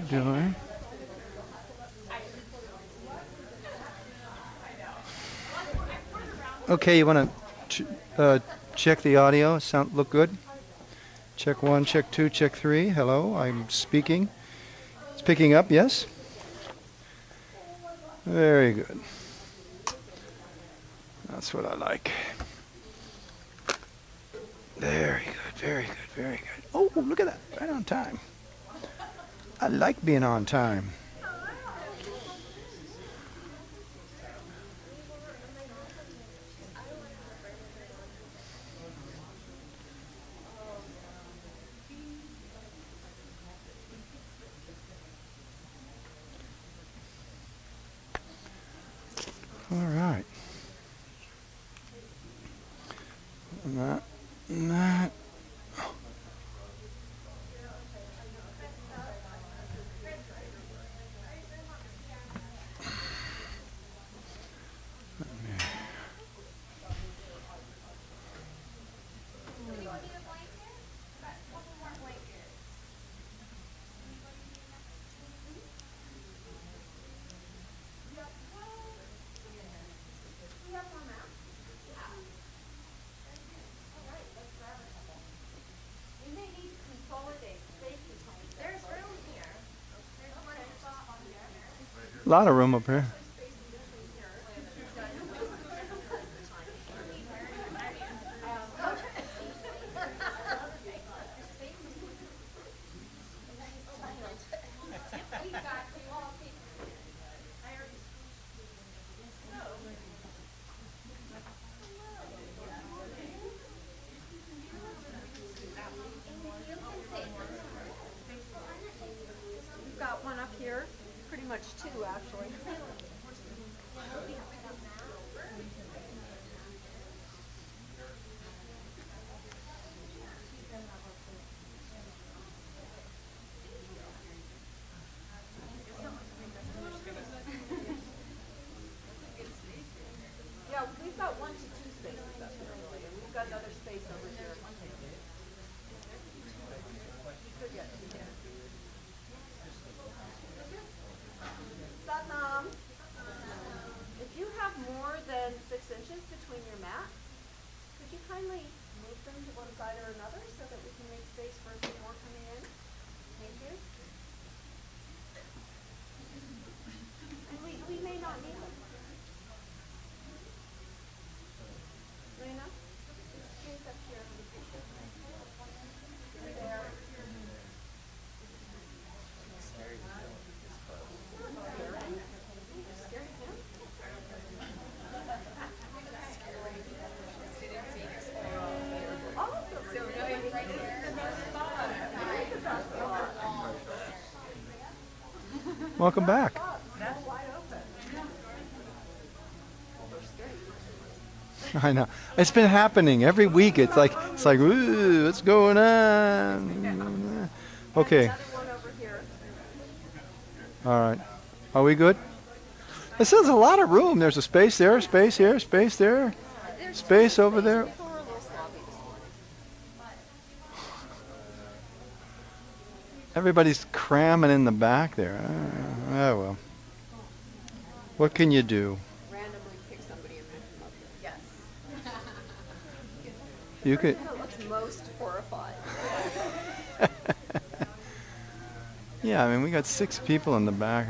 doing? Okay, you want to check the audio? Look good? Check 1, check 2, check 3. Hello, I'm speaking. It's picking up, yes? Very good. That's what I like. Very good, very good, very good. Oh, look at that, right on time. I like being on time. All right. That. A lot of room up here. We've got one up here, pretty much two actually. Yeah, we've got 1 to 2 spaces up here, really, and we've got another space over here. Satnam, if you have more than 6 inches between your mats, could you kindly move them to one side or another so that we can make space for a few more coming in? Thank you. And we may not need them. Lena, please up here. There. Welcome back. I know. It's been happening every week. It's like, ooh, what's going on? Okay. All right. Are we good? This is a lot of room. There's a space there, space here, space there, space over there. Everybody's cramming in the back there. Oh, well. What can you do? Randomly pick somebody and move them up here. Yes. You could. That looks most horrified. Yeah, I mean, we got 6 people in the back.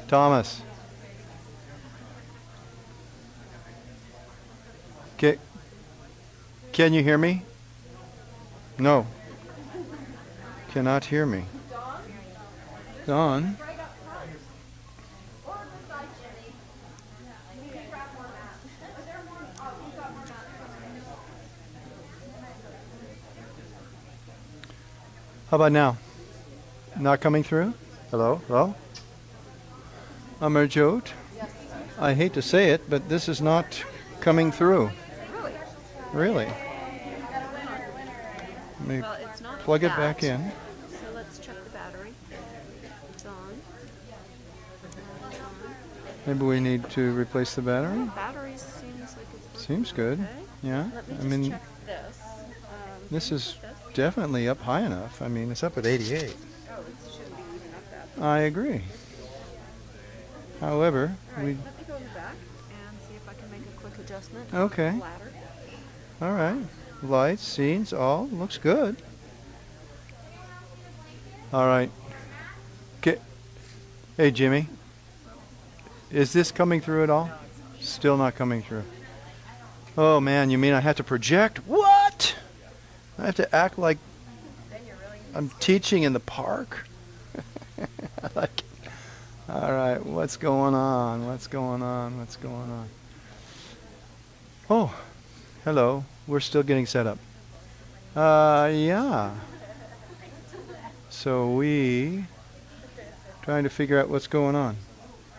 Thomas. Can you hear me? No. Cannot hear me. Dawn? How about now? Not coming through? Hello? Hello? Amarjot? Yes. I hate to say it, but this is not coming through. Really? Really? Let me Well, it's not plug it that. back in. So let's check the battery. It's on. It's on. Maybe we need to replace the battery? Battery seems like it's working. Seems good. Okay. Yeah. Let me I just mean, check this. this is This. definitely up high enough. I mean, it's up at 88. Oh, it shouldn't be even up that. I agree. However, All we... right, let me go in the back and see if I can make a quick adjustment. Okay. On the ladder. All right. Lights, scenes, all looks good. All right. Okay. Hey, Jimmy. Is this coming through at all? Still not coming through. Oh, man, you mean I have to project? What? I have to act like I'm teaching in the park? I like it. All right, what's going on? What's going on? What's going on? Oh, hello. We're still getting set up. Yeah. So we trying to figure out what's going on.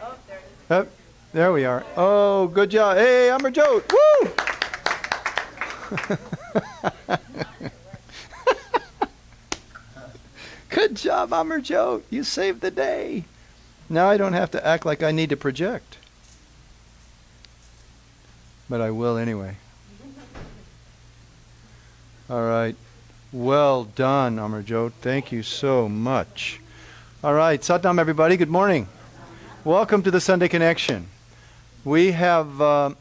Oh, there it is. Oh, there we are. Oh, good job. Hey, Amarjot. Woo! Good job, Amarjot. You saved the day. Now I don't have to act like I need to project. But I will anyway. All right. Well done, Amarjot. Thank you so much. All right. Satnam, everybody. Good morning. Welcome to the Sunday Connection. We have...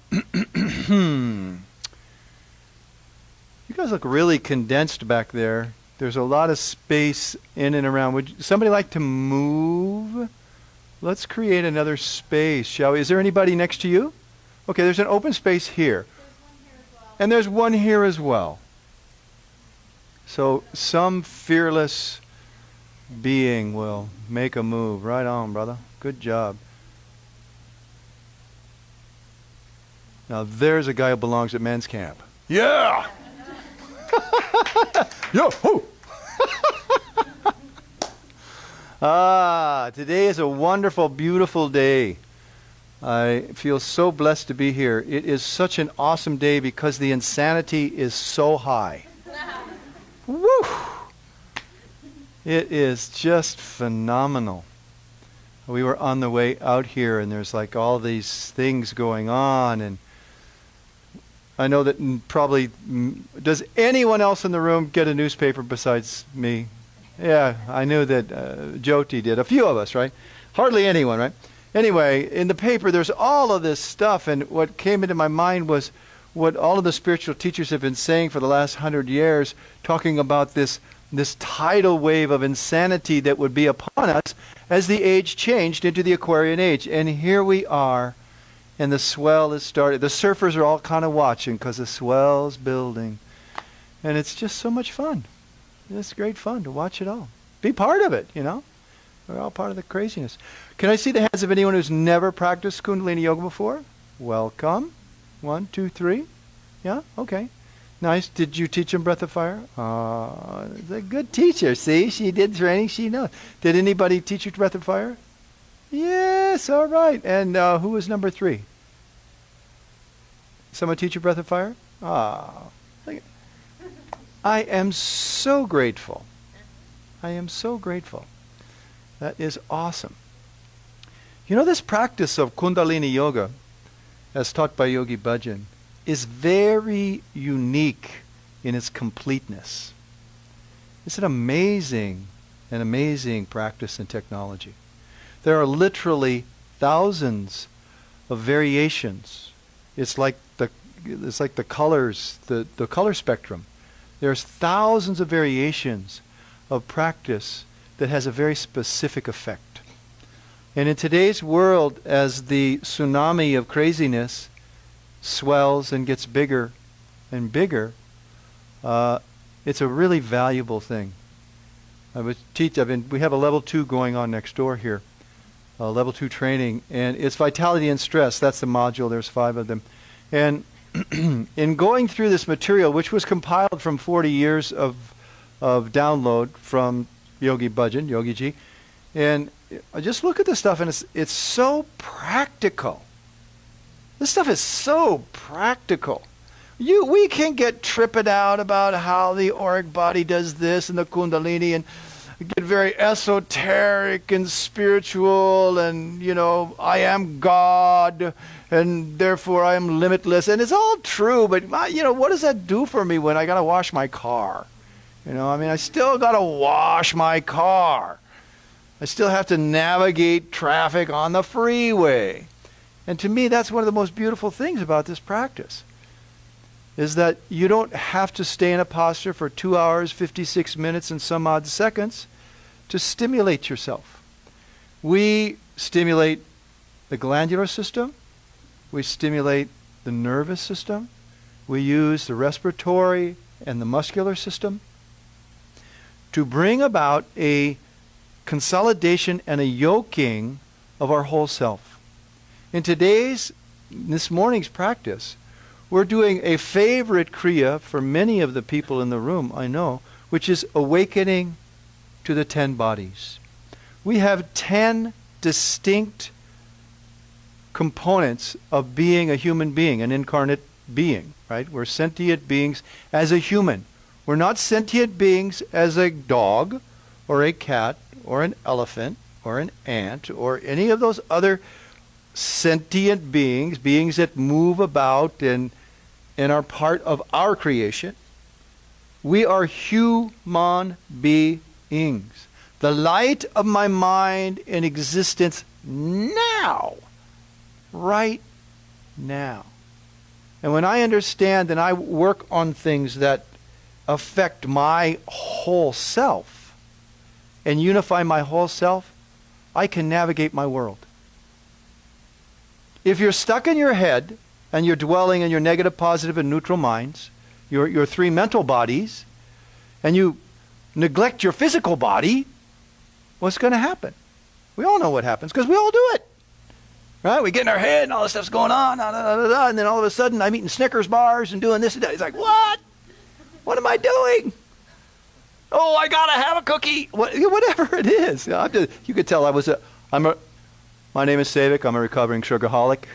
you guys look really condensed back there. There's a lot of space in and around. Would somebody like to move? Let's create another space, shall we? Is there anybody next to you? Okay, there's an open space here. And there's one here as well. So some fearless being will make a move. Right on, brother. Good job. Now there's a guy who belongs at men's camp. Yeah! Yo! Hoo! Today is a wonderful, beautiful day. I feel so blessed to be here. It is such an awesome day because the insanity is so high. Woo! It is just phenomenal. We were on the way out here and there's like all these things going on, and I know that probably, does anyone else in the room get a newspaper besides me? Yeah, I knew that Jyoti did. A few of us, right? Hardly anyone, right? Anyway, in the paper there's all of this stuff, and what came into my mind was what all of the spiritual teachers have been saying for the last 100 years, talking about this tidal wave of insanity that would be upon us as the age changed into the Aquarian age. And here we are, and the swell has started. The surfers are all kind of watching because the swell's building. And it's just so much fun. It's great fun to watch it all. Be part of it, you know. We're all part of the craziness. Can I see the hands of anyone who's never practiced Kundalini Yoga before? Welcome. 1, 2, 3. Yeah? Okay. Nice. Did you teach him Breath of Fire? A good teacher. See? She did training. She knows. Did anybody teach you Breath of Fire? Yes. All right. And who was number 3? Someone teach you Breath of Fire? I am so grateful. I am so grateful. That is awesome. You know, this practice of Kundalini Yoga, as taught by Yogi Bhajan, is very unique in its completeness. It's an amazing practice and technology. There are literally thousands of variations. It's like the colors, the color spectrum. There's thousands of variations of practice that has a very specific effect. And in today's world, as the tsunami of craziness swells and gets bigger and bigger, it's a really valuable thing. We have a level 2 going on next door here, level 2 training, and it's vitality and stress. That's the module. There's 5 of them. And in going through this material, which was compiled from 40 years of download from Yogi Bhajan, Yogi Ji, and I just look at this stuff, and it's so practical. This stuff is so practical. We can get tripping out about how the auric body does this and the Kundalini, and get very esoteric and spiritual, and, you know, I am God, and therefore I am limitless. And it's all true, but, you know, what does that do for me when I got to wash my car? You know, I mean, I still got to wash my car. I still have to navigate traffic on the freeway. And to me, that's one of the most beautiful things about this practice, is that you don't have to stay in a posture for 2 hours, 56 minutes, and some odd seconds to stimulate yourself. We stimulate the glandular system. We stimulate the nervous system. We use the respiratory and the muscular system to bring about a consolidation and a yoking of our whole self. In this morning's practice, we're doing a favorite kriya for many of the people in the room, I know, which is awakening to the 10 bodies. We have 10 distinct components of being a human being, an incarnate being, right? We're sentient beings as a human. We're not sentient beings as a dog or a cat or an elephant or an ant or any of those other sentient beings, beings that move about and are part of our creation. We are human beings. The light of my mind in existence now, right now. And when I understand and I work on things that affect my whole self and unify my whole self, I can navigate my world. If you're stuck in your head and you're dwelling in your negative, positive, and neutral minds, your 3 mental bodies, and you neglect your physical body, what's going to happen? We all know what happens because we all do it. Right? We get in our head and all this stuff's going on, and then all of a sudden I'm eating Snickers bars and doing this and that. It's like, what? What am I doing? Oh, I got to have a cookie. Whatever it is. You could tell my name is Savik. I'm a recovering sugarholic.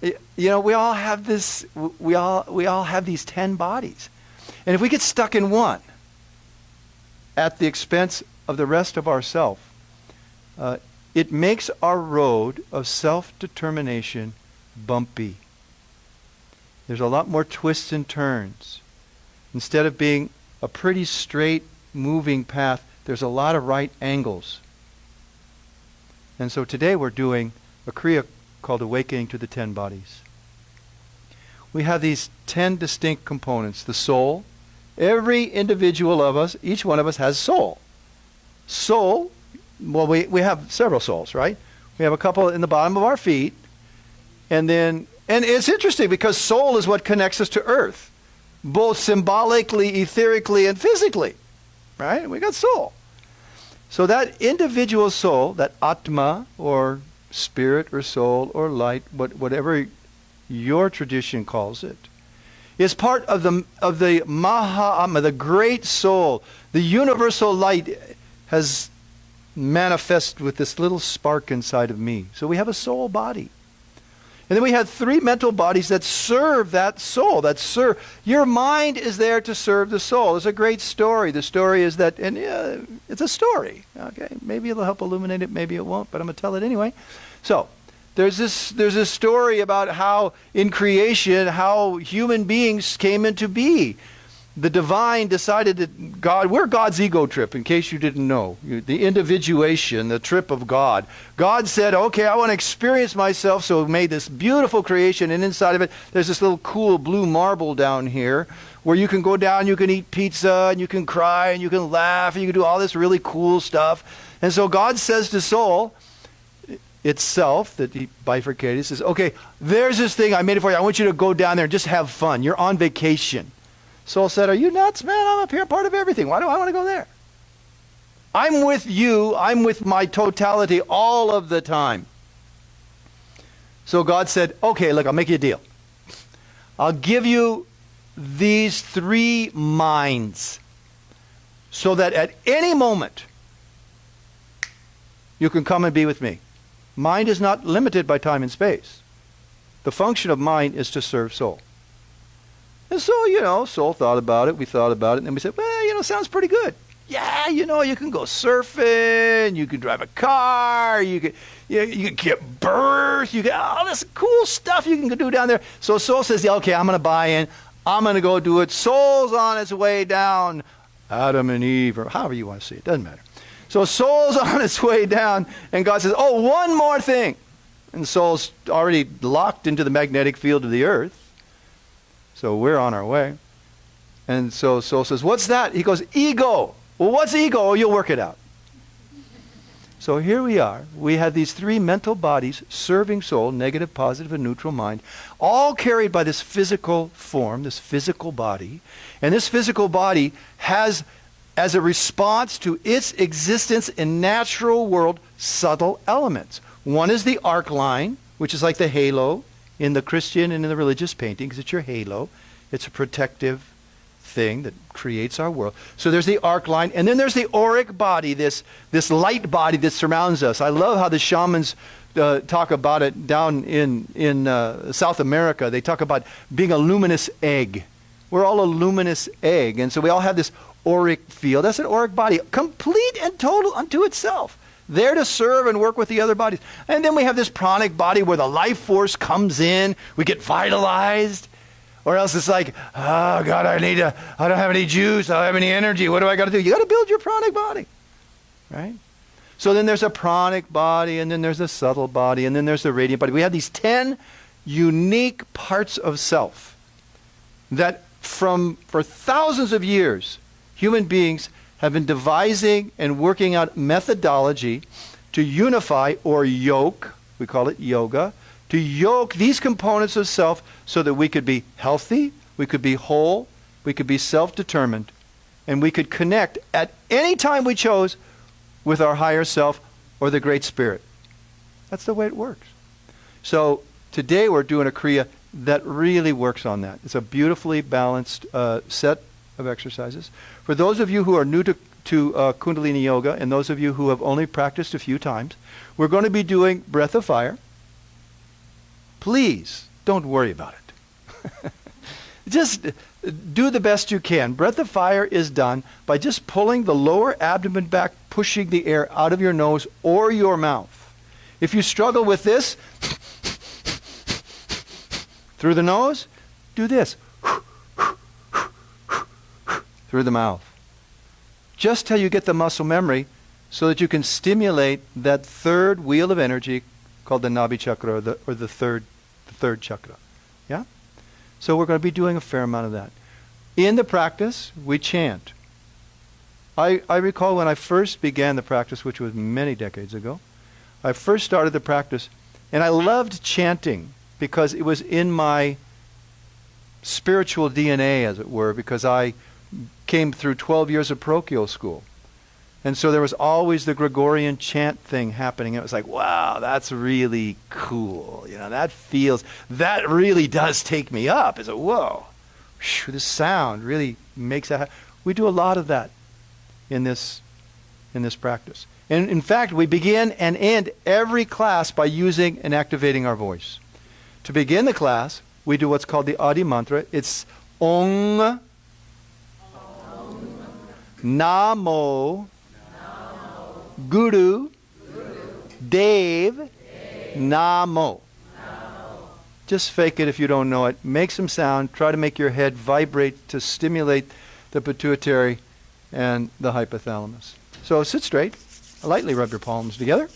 You know, we all have this, we all have these 10 bodies. And if we get stuck in one at the expense of the rest of ourself, it makes our road of self-determination bumpy. There's a lot more twists and turns. Instead of being a pretty straight moving path, there's a lot of right angles. And so today we're doing a kriya called Awakening to the 10 Bodies. We have these 10 distinct components. The soul. Every individual of us, each one of us has soul. Soul, well, we have several souls, right? We have a couple in the bottom of our feet. And it's interesting because soul is what connects us to earth, both symbolically, etherically, and physically, right? We got soul. So that individual soul, that Atma, or spirit, or soul, or light, whatever your tradition calls it, is part of the Maha-Atma, the great soul. The universal light has manifested with this little spark inside of me. So we have a soul body. And then we have 3 mental bodies that serve that soul, your mind is there to serve the soul. It's a great story. The story is that, and it's a story. Okay, maybe it'll help illuminate it, maybe it won't, but I'm going to tell it anyway. So, there's this story about how in creation, how human beings came into being. The divine decided that we're God's ego trip, in case you didn't know. The individuation, the trip of God. God said, okay, I want to experience myself, so he made this beautiful creation, and inside of it, there's this little cool blue marble down here, where you can go down, you can eat pizza, and you can cry, and you can laugh, and you can do all this really cool stuff. And so God says to soul itself, that he bifurcated, says, okay, there's this thing, I made it for you, I want you to go down there and just have fun. You're on vacation. Soul said, are you nuts, man? I'm up here, part of everything. Why do I want to go there? I'm with you. I'm with my totality all of the time. So God said, okay, look, I'll make you a deal. I'll give you these 3 minds so that at any moment you can come and be with me. Mind is not limited by time and space. The function of mind is to serve soul. And so, soul thought about it, we thought about it, and then we said, well, sounds pretty good. Yeah, you can go surfing, you can drive a car, you can give birth, you can all this cool stuff you can do down there. So soul says, yeah, okay, I'm going to buy in. I'm going to go do it. Soul's on its way down. Adam and Eve, or however you want to see it. Doesn't matter. So soul's on its way down, and God says, oh, one more thing. And soul's already locked into the magnetic field of the earth. So we're on our way. And so soul says, what's that? He goes, ego. Well, what's ego? Oh, you'll work it out. So here we are. We have these three mental bodies serving soul, negative, positive, and neutral mind, all carried by this physical form, this physical body. And this physical body has, as a response to its existence in natural world, subtle elements. One is the arc line, which is like the halo in the Christian and in the religious paintings. It's your halo. It's a protective thing that creates our world. So there's the arc line, and then there's the auric body, this light body that surrounds us. I love how the shamans talk about it down in South America. They talk about being a luminous egg. We're all a luminous egg, and so we all have this auric field. That's an auric body, complete and total unto itself, there to serve and work with the other bodies. And then we have this pranic body where the life force comes in. We get vitalized. Or else it's like, oh, God, I don't have any juice. I don't have any energy. What do I got to do? You got to build your pranic body, right? So then there's a pranic body, and then there's a subtle body, and then there's the radiant body. We have these 10 unique parts of self that for thousands of years, human beings have been devising and working out methodology to unify or yoke, we call it yoga, to yoke these components of self so that we could be healthy, we could be whole, we could be self-determined, and we could connect at any time we chose with our higher self or the Great Spirit. That's the way it works. So today we're doing a Kriya that really works on that. It's a beautifully balanced set of exercises. For those of you who are new to Kundalini Yoga, and those of you who have only practiced a few times, we're going to be doing breath of fire. Please don't worry about it. Just do the best you can. Breath of fire is done by just pulling the lower abdomen back, pushing the air out of your nose or your mouth. If you struggle with this, through the nose, do this. Through the mouth. Just till you get the muscle memory so that you can stimulate that third wheel of energy called the Nabhi chakra, or the third chakra. Yeah? So we're going to be doing a fair amount of that. In the practice, we chant. I recall when I first began the practice, which was many decades ago, I first started the practice, and I loved chanting because it was in my spiritual DNA, as it were, because I came through 12 years of parochial school. And so there was always the Gregorian chant thing happening. It was like, wow, that's really cool. You know, that really does take me up. It's like, whoa, this sound really makes that happen. We do a lot of that in this practice. And in fact, we begin and end every class by using and activating our voice. To begin the class, we do what's called the Adi mantra. It's Om, Namo, Guru, Dev, Namo. Just fake it if you don't know it. Make some sound. Try to make your head vibrate to stimulate the pituitary and the hypothalamus. So sit straight. Lightly rub your palms together.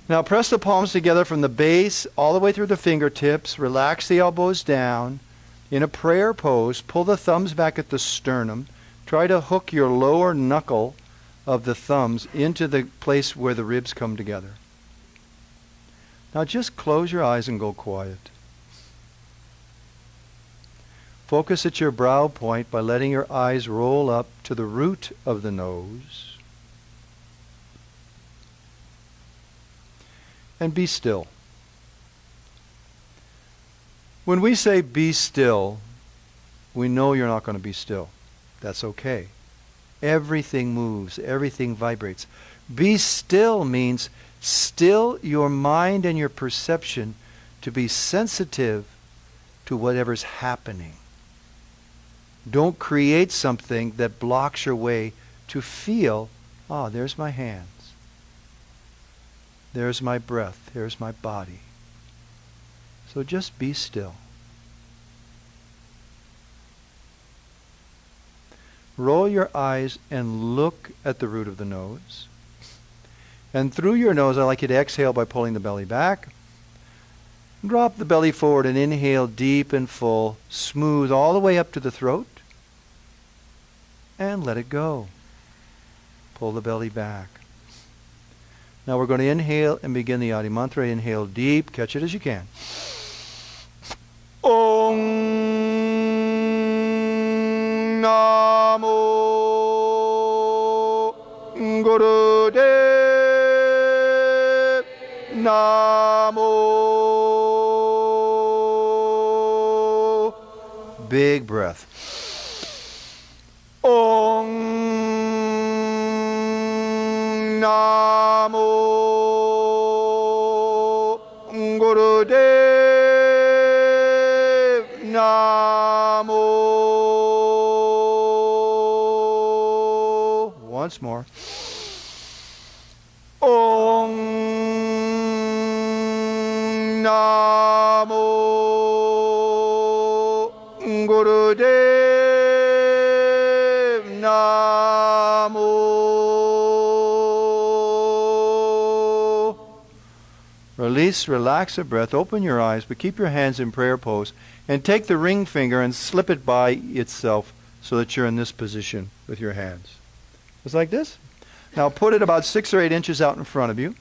Now press the palms together from the base all the way through the fingertips. Relax the elbows down. In a prayer pose, pull the thumbs back at the sternum. Try to hook your lower knuckle of the thumbs into the place where the ribs come together. Now just close your eyes and go quiet. Focus at your brow point by letting your eyes roll up to the root of the nose. And be still. When we say be still, we know you're not going to be still. That's okay. Everything moves, everything vibrates. Be still means still your mind and your perception to be sensitive to whatever's happening. Don't create something that blocks your way to feel, there's my hands. There's my breath. There's my body. So just be still. roll your eyes and look at the root of the nose. And through your nose, I'd like you to exhale by pulling the belly back. Drop the belly forward and inhale deep and full, smooth all the way up to the throat. And let it go. Pull the belly back. Now we're going to inhale and begin the Adi Mantra. Inhale deep, catch it as you can. Om Namo Gurudev Namo. Big breath. Om Namo Gurudev Namo. Once more. Om Namo Gurudev Namo. Release, relax the breath, open your eyes, but keep your hands in prayer pose, and take the ring finger and slip it by itself so that you're in this position with your hands. Just like this. Now put it about 6 or 8 inches out in front of you.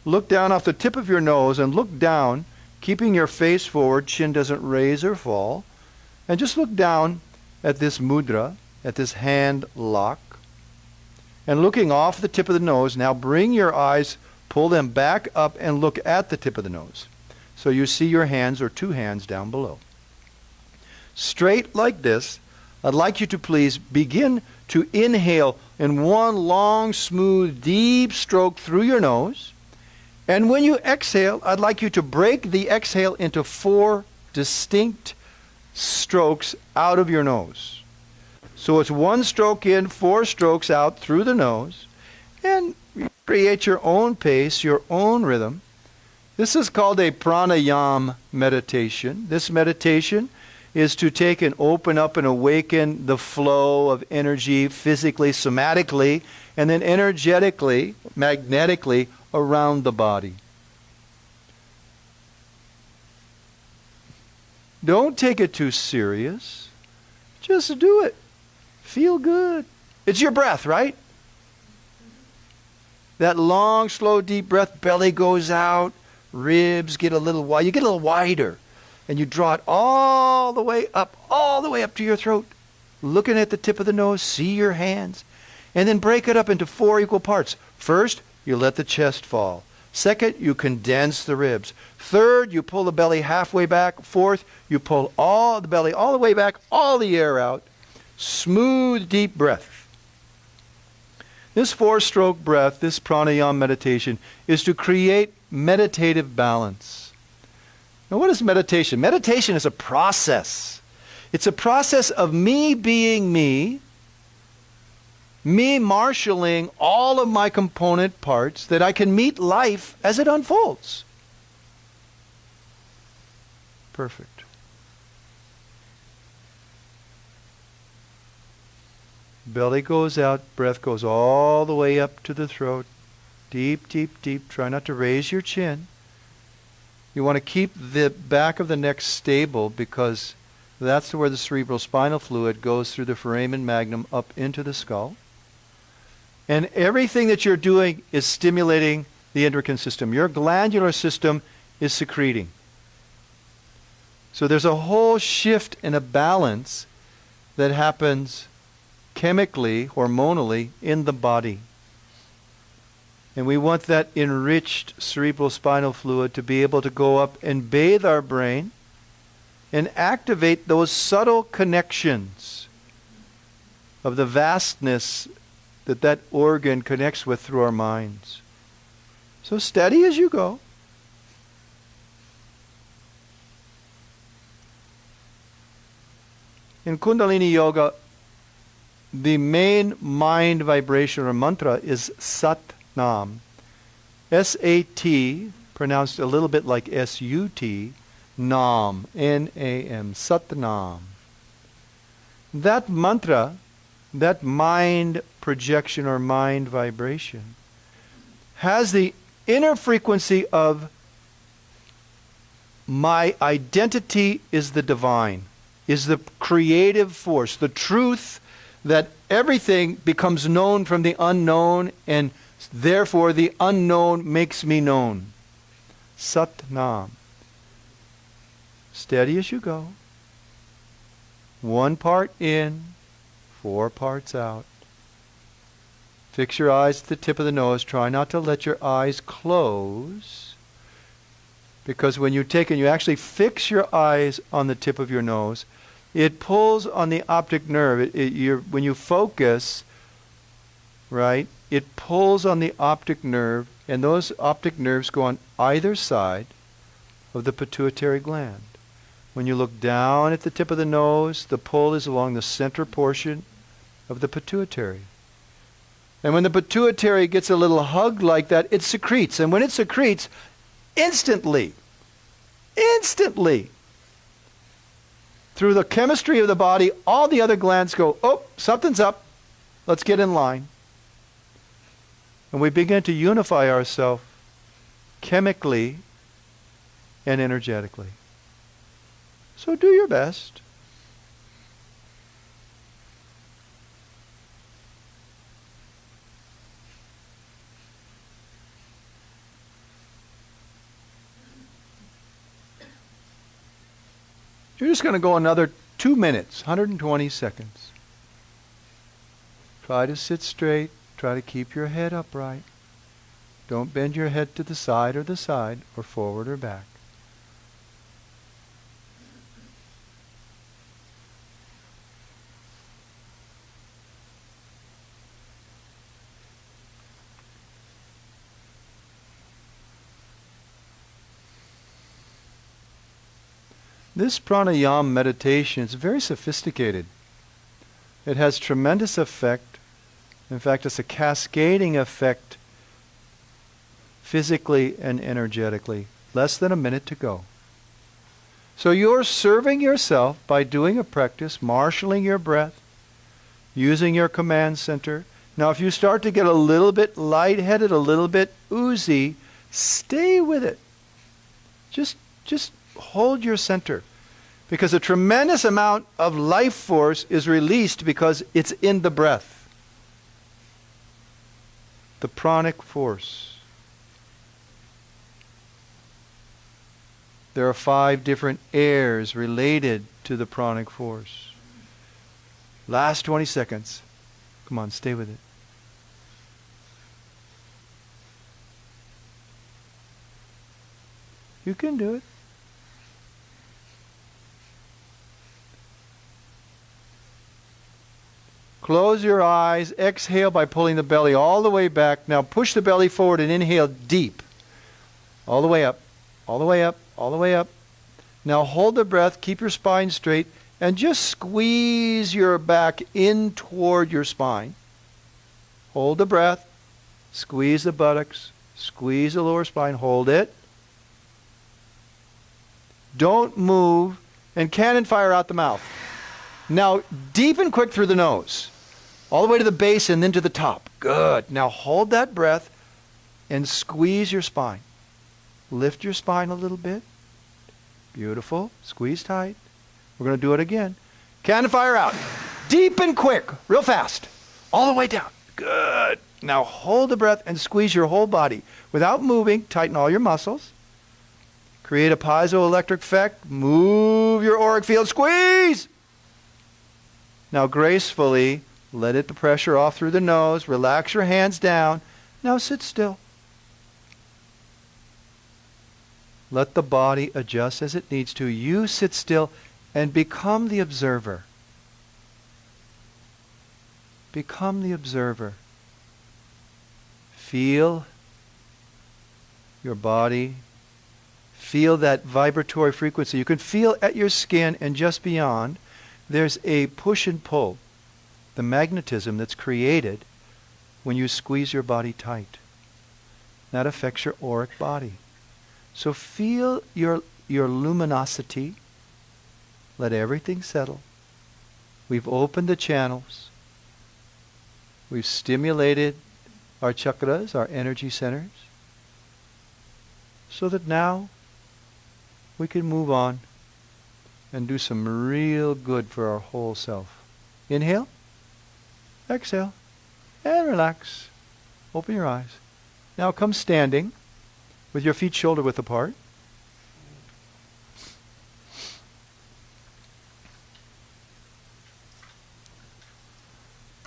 Look down off the tip of your nose and look down, keeping your face forward, chin doesn't raise or fall. And just look down at this mudra, at this hand lock. And looking off the tip of the nose, now bring your eyes, pull them back up and look at the tip of the nose. So you see your hands or 2 hands down below. Straight like this, I'd like you to please begin to inhale in one long, smooth, deep stroke through your nose. And when you exhale, I'd like you to break the exhale into 4 distinct strokes out of your nose. So it's 1 stroke in, 4 strokes out through the nose. And create your own pace, your own rhythm. This is called a pranayama meditation. This meditation is to take and open up and awaken the flow of energy physically, somatically, and then energetically, magnetically around the body. Don't take it too serious. Just do it. Feel good. It's your breath, right? That long, slow, deep breath, belly goes out, ribs get a little wide. You get a little wider. And you draw it all the way up to your throat. Looking at the tip of the nose, see your hands. And then break it up into 4 equal parts. First, you let the chest fall. Second, you condense the ribs. Third, you pull the belly halfway back. Fourth, you pull all the belly all the way back, all the air out. Smooth, deep breath. This 4-stroke breath, this pranayama meditation, is to create meditative balance. Now, what is meditation? Meditation is a process. It's a process of me being me marshaling all of my component parts that I can meet life as it unfolds. Perfect. Belly goes out, breath goes all the way up to the throat. Deep, deep, deep. Try not to raise your chin. You want to keep the back of the neck stable because that's where the cerebral spinal fluid goes through the foramen magnum up into the skull. And everything that you're doing is stimulating the endocrine system. Your glandular system is secreting. So there's a whole shift and a balance that happens chemically, hormonally, in the body. And we want that enriched cerebral spinal fluid to be able to go up and bathe our brain and activate those subtle connections of the vastness that organ connects with through our minds. So steady as you go. In Kundalini Yoga, the main mind vibration or mantra is Sat Nam. S-A-T, pronounced a little bit like S-U-T, Nam, N-A-M, Sat Nam. That mantra that mind projection or mind vibration, has the inner frequency of my identity is the divine, is the creative force, the truth that everything becomes known from the unknown, and therefore the unknown makes me known. Sat Nam. Steady as you go. 1 part in, 4 parts out. Fix your eyes at the tip of the nose. Try not to let your eyes close. Because when you take and you actually fix your eyes on the tip of your nose, it pulls on the optic nerve. When you focus, right, it pulls on the optic nerve, and those optic nerves go on either side of the pituitary gland. When you look down at the tip of the nose, the pull is along the center portion of the pituitary. And when the pituitary gets a little hug like that, it secretes. And when it secretes, instantly, through the chemistry of the body, all the other glands go, oh, something's up. Let's get in line. And we begin to unify ourselves chemically and energetically. So do your best. You're just going to go another 2 minutes, 120 seconds. Try to sit straight. Try to keep your head upright. Don't bend your head to the side or forward or back. This pranayama meditation is very sophisticated. It has tremendous effect. In fact, it's a cascading effect physically and energetically. Less than a minute to go. So you're serving yourself by doing a practice, marshaling your breath, using your command center. Now if you start to get a little bit lightheaded, a little bit oozy, stay with it. Just hold your center. Because a tremendous amount of life force is released because it's in the breath. The pranic force. There are 5 different airs related to the pranic force. Last 20 seconds. Come on, stay with it. You can do it. Close your eyes. Exhale by pulling the belly all the way back. Now push the belly forward and inhale deep. All the way up. All the way up. All the way up. Now hold the breath. Keep your spine straight. And just squeeze your back in toward your spine. Hold the breath. Squeeze the buttocks. Squeeze the lower spine. Hold it. Don't move. And cannon fire out the mouth. Now deep and quick through the nose. All the way to the base and then to the top. Good. Now hold that breath and squeeze your spine. Lift your spine a little bit. Beautiful. Squeeze tight. We're going to do it again. Cannon fire out. Deep and quick. Real fast. All the way down. Good. Now hold the breath and squeeze your whole body. Without moving, tighten all your muscles. Create a piezoelectric effect. Move your auric field. Squeeze! Now gracefully, let the pressure off through the nose. Relax your hands down. Now sit still. Let the body adjust as it needs to. You sit still and become the observer. Become the observer. Feel your body. Feel that vibratory frequency. You can feel at your skin and just beyond. There's a push and pull. The magnetism that's created when you squeeze your body tight. That affects your auric body. So feel your luminosity. Let everything settle. We've opened the channels. We've stimulated our chakras, our energy centers, so that now we can move on and do some real good for our whole self. Inhale, exhale, and relax. Open your eyes. Now come standing with your feet shoulder width apart.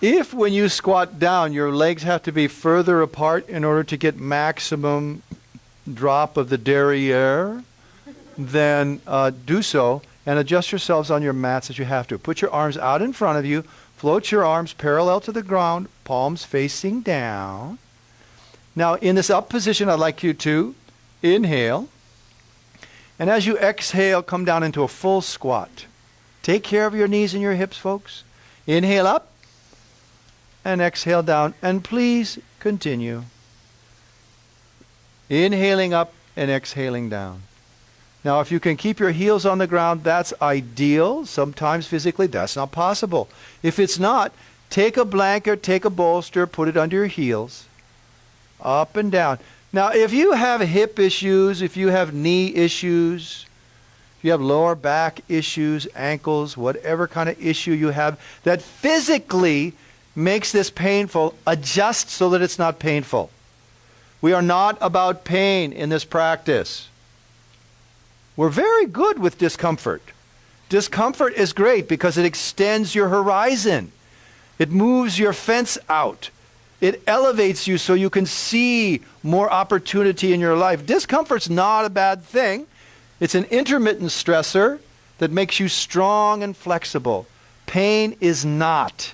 If when you squat down your legs have to be further apart in order to get maximum drop of the derriere, then do so and adjust yourselves on your mats as you have to. Put your arms out in front of you. Float your arms parallel to the ground, palms facing down. Now in this up position, I'd like you to inhale. And as you exhale, come down into a full squat. Take care of your knees and your hips, folks. Inhale up and exhale down. And please continue. Inhaling up and exhaling down. Now, if you can keep your heels on the ground, that's ideal. Sometimes physically, that's not possible. If it's not, take a blanket, take a bolster, put it under your heels. Up and down. Now, if you have hip issues, if you have knee issues, if you have lower back issues, ankles, whatever kind of issue you have that physically makes this painful, adjust so that it's not painful. We are not about pain in this practice. We're very good with discomfort. Discomfort is great because it extends your horizon. It moves your fence out. It elevates you so you can see more opportunity in your life. Discomfort's not a bad thing. It's an intermittent stressor that makes you strong and flexible. Pain is not.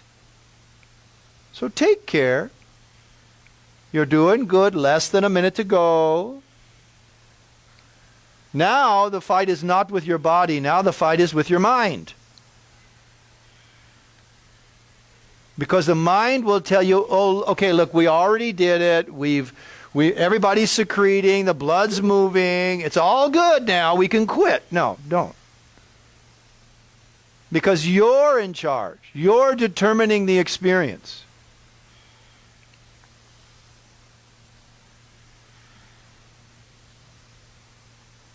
So take care. You're doing good. Less than a minute to go. Now the fight is not with your body. Now the fight is with your mind. Because the mind will tell you, oh, okay, look, we already did it. Everybody's secreting. The blood's moving. It's all good now. We can quit. No, don't. Because you're in charge. You're determining the experience.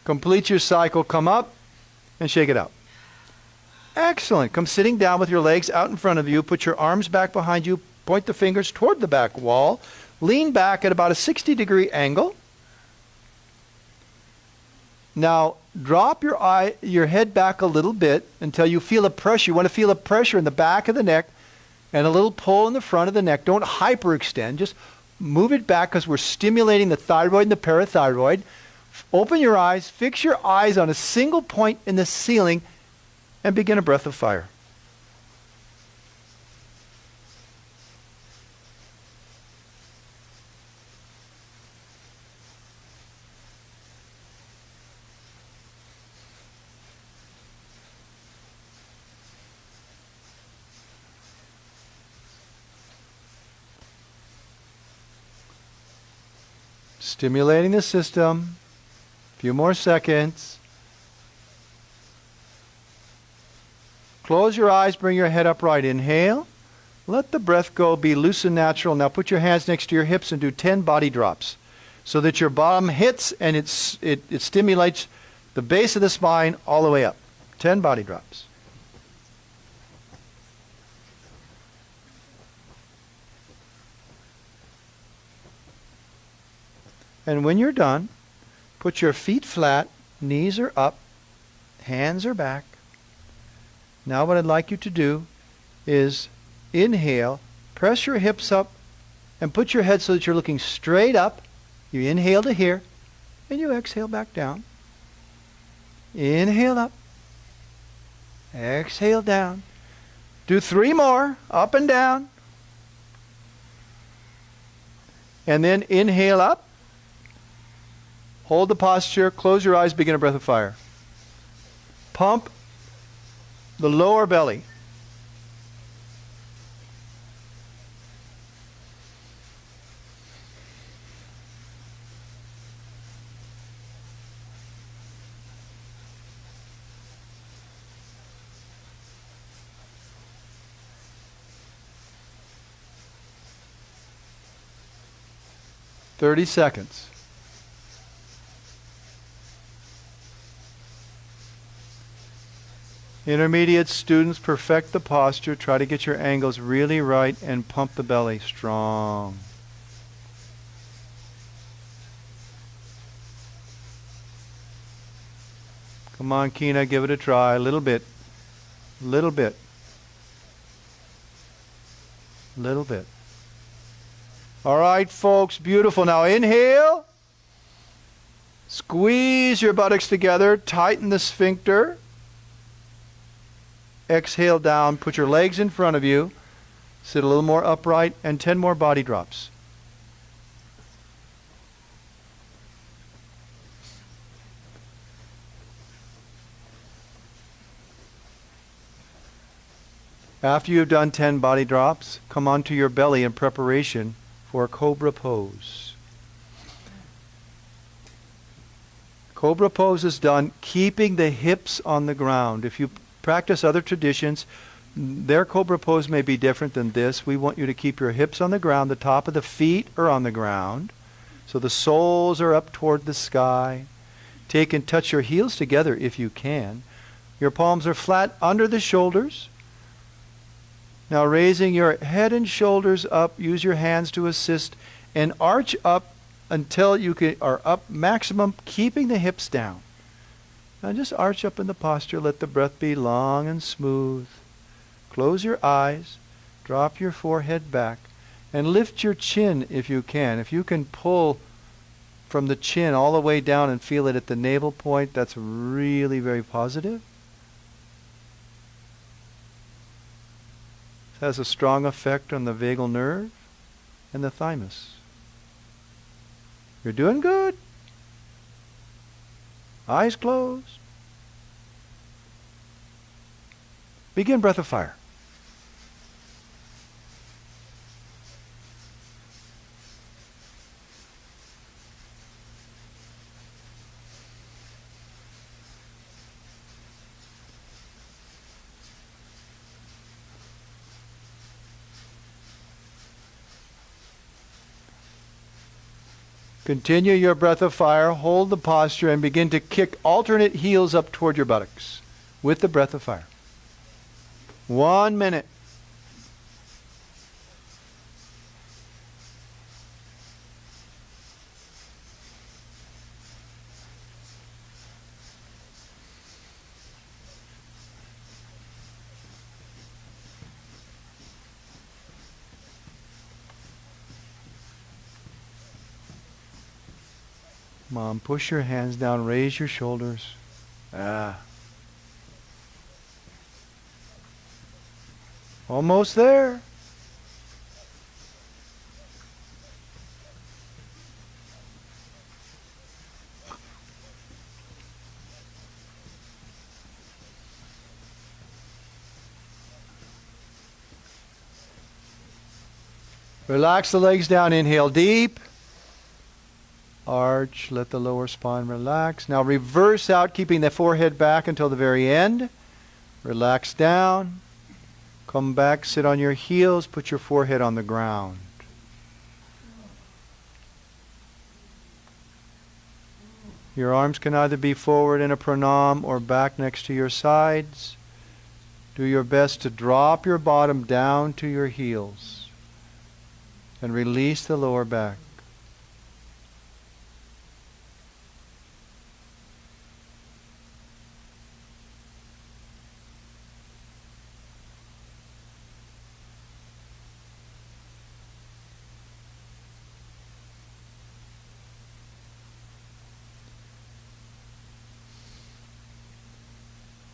Complete your cycle. Come up and shake it out. Excellent. Come sitting down with your legs out in front of you. Put your arms back behind you. Point the fingers toward the back wall. Lean back at about a 60-degree angle. Now, drop your head back a little bit until you feel a pressure. You want to feel a pressure in the back of the neck and a little pull in the front of the neck. Don't hyperextend. Just move it back because we're stimulating the thyroid and the parathyroid. Open your eyes. Fix your eyes on a single point in the ceiling and begin a breath of fire. Stimulating the system. A few more seconds. Close your eyes, bring your head upright. Inhale. Let the breath go, be loose and natural. Now put your hands next to your hips and do 10 body drops so that your bottom hits and it stimulates the base of the spine all the way up. 10 body drops. And when you're done, put your feet flat, knees are up, hands are back. Now what I'd like you to do is inhale, press your hips up, and put your head so that you're looking straight up. You inhale to here, and you exhale back down. Inhale up, exhale down. Do 3 more, up and down. And then inhale up. Hold the posture, close your eyes, begin a breath of fire. Pump the lower belly. 30 seconds. Intermediate students, perfect the posture. Try to get your angles really right and pump the belly strong. Come on, Kina, give it a try. A little bit. Little bit. Little bit. All right, folks, beautiful. Now inhale. Squeeze your buttocks together. Tighten the sphincter. Exhale down. Put your legs in front of you. Sit a little more upright, and 10 more body drops. After you've done 10 body drops, come onto your belly in preparation for a cobra pose. Cobra pose is done keeping the hips on the ground. If you practice other traditions, their cobra pose may be different than this. We want you to keep your hips on the ground. The top of the feet are on the ground. So the soles are up toward the sky. Take and touch your heels together if you can. Your palms are flat under the shoulders. Now raising your head and shoulders up, use your hands to assist, and arch up until you are up maximum, keeping the hips down. Now just arch up in the posture. Let the breath be long and smooth. Close your eyes, drop your forehead back, and lift your chin if you can. If you can pull from the chin all the way down and feel it at the navel point, that's really very positive. It has a strong effect on the vagal nerve and the thymus. You're doing good. Eyes closed. Begin breath of fire. Continue your breath of fire, hold the posture, and begin to kick alternate heels up toward your buttocks with the breath of fire. 1 minute. Mom, push your hands down, raise your shoulders. Almost there. Relax the legs down, inhale deep. Arch, let the lower spine relax. Now reverse out, keeping the forehead back until the very end. Relax down. Come back, sit on your heels, put your forehead on the ground. Your arms can either be forward in a pranam or back next to your sides. Do your best to drop your bottom down to your heels and release the lower back.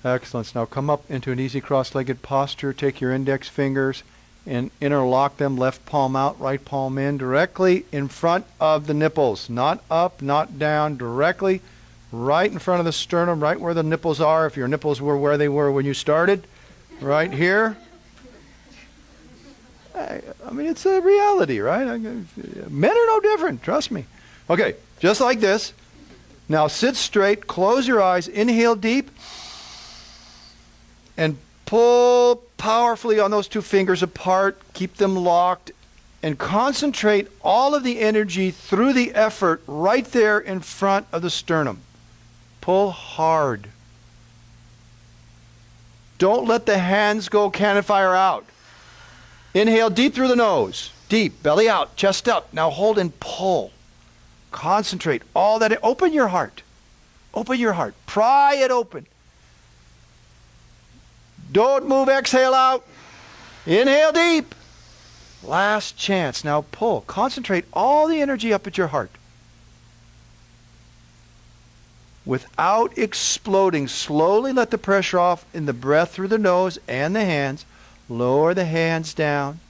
Excellent. Now come up into an easy cross-legged posture. Take your index fingers and interlock them, left palm out, right palm in, directly in front of the nipples. Not up, not down, directly right in front of the sternum, right where the nipples are. If your nipples were where they were when you started, right here. I mean, it's a reality, right? Men are no different, trust me. Okay, just like this. Now sit straight, close your eyes, inhale deep, and pull powerfully on those two fingers apart. Keep them locked. and concentrate all of the energy through the effort right there in front of the sternum. Pull hard. Don't let the hands go cannon fire out. Inhale deep through the nose. Deep, belly out, chest up. Now hold and pull. Concentrate all that. Open your heart. Open your heart. Pry it open. Don't move. Exhale out. Inhale deep. Last chance. Now pull. Concentrate all the energy up at your heart. Without exploding, slowly let the pressure off in the breath through the nose and the hands. Lower the hands down.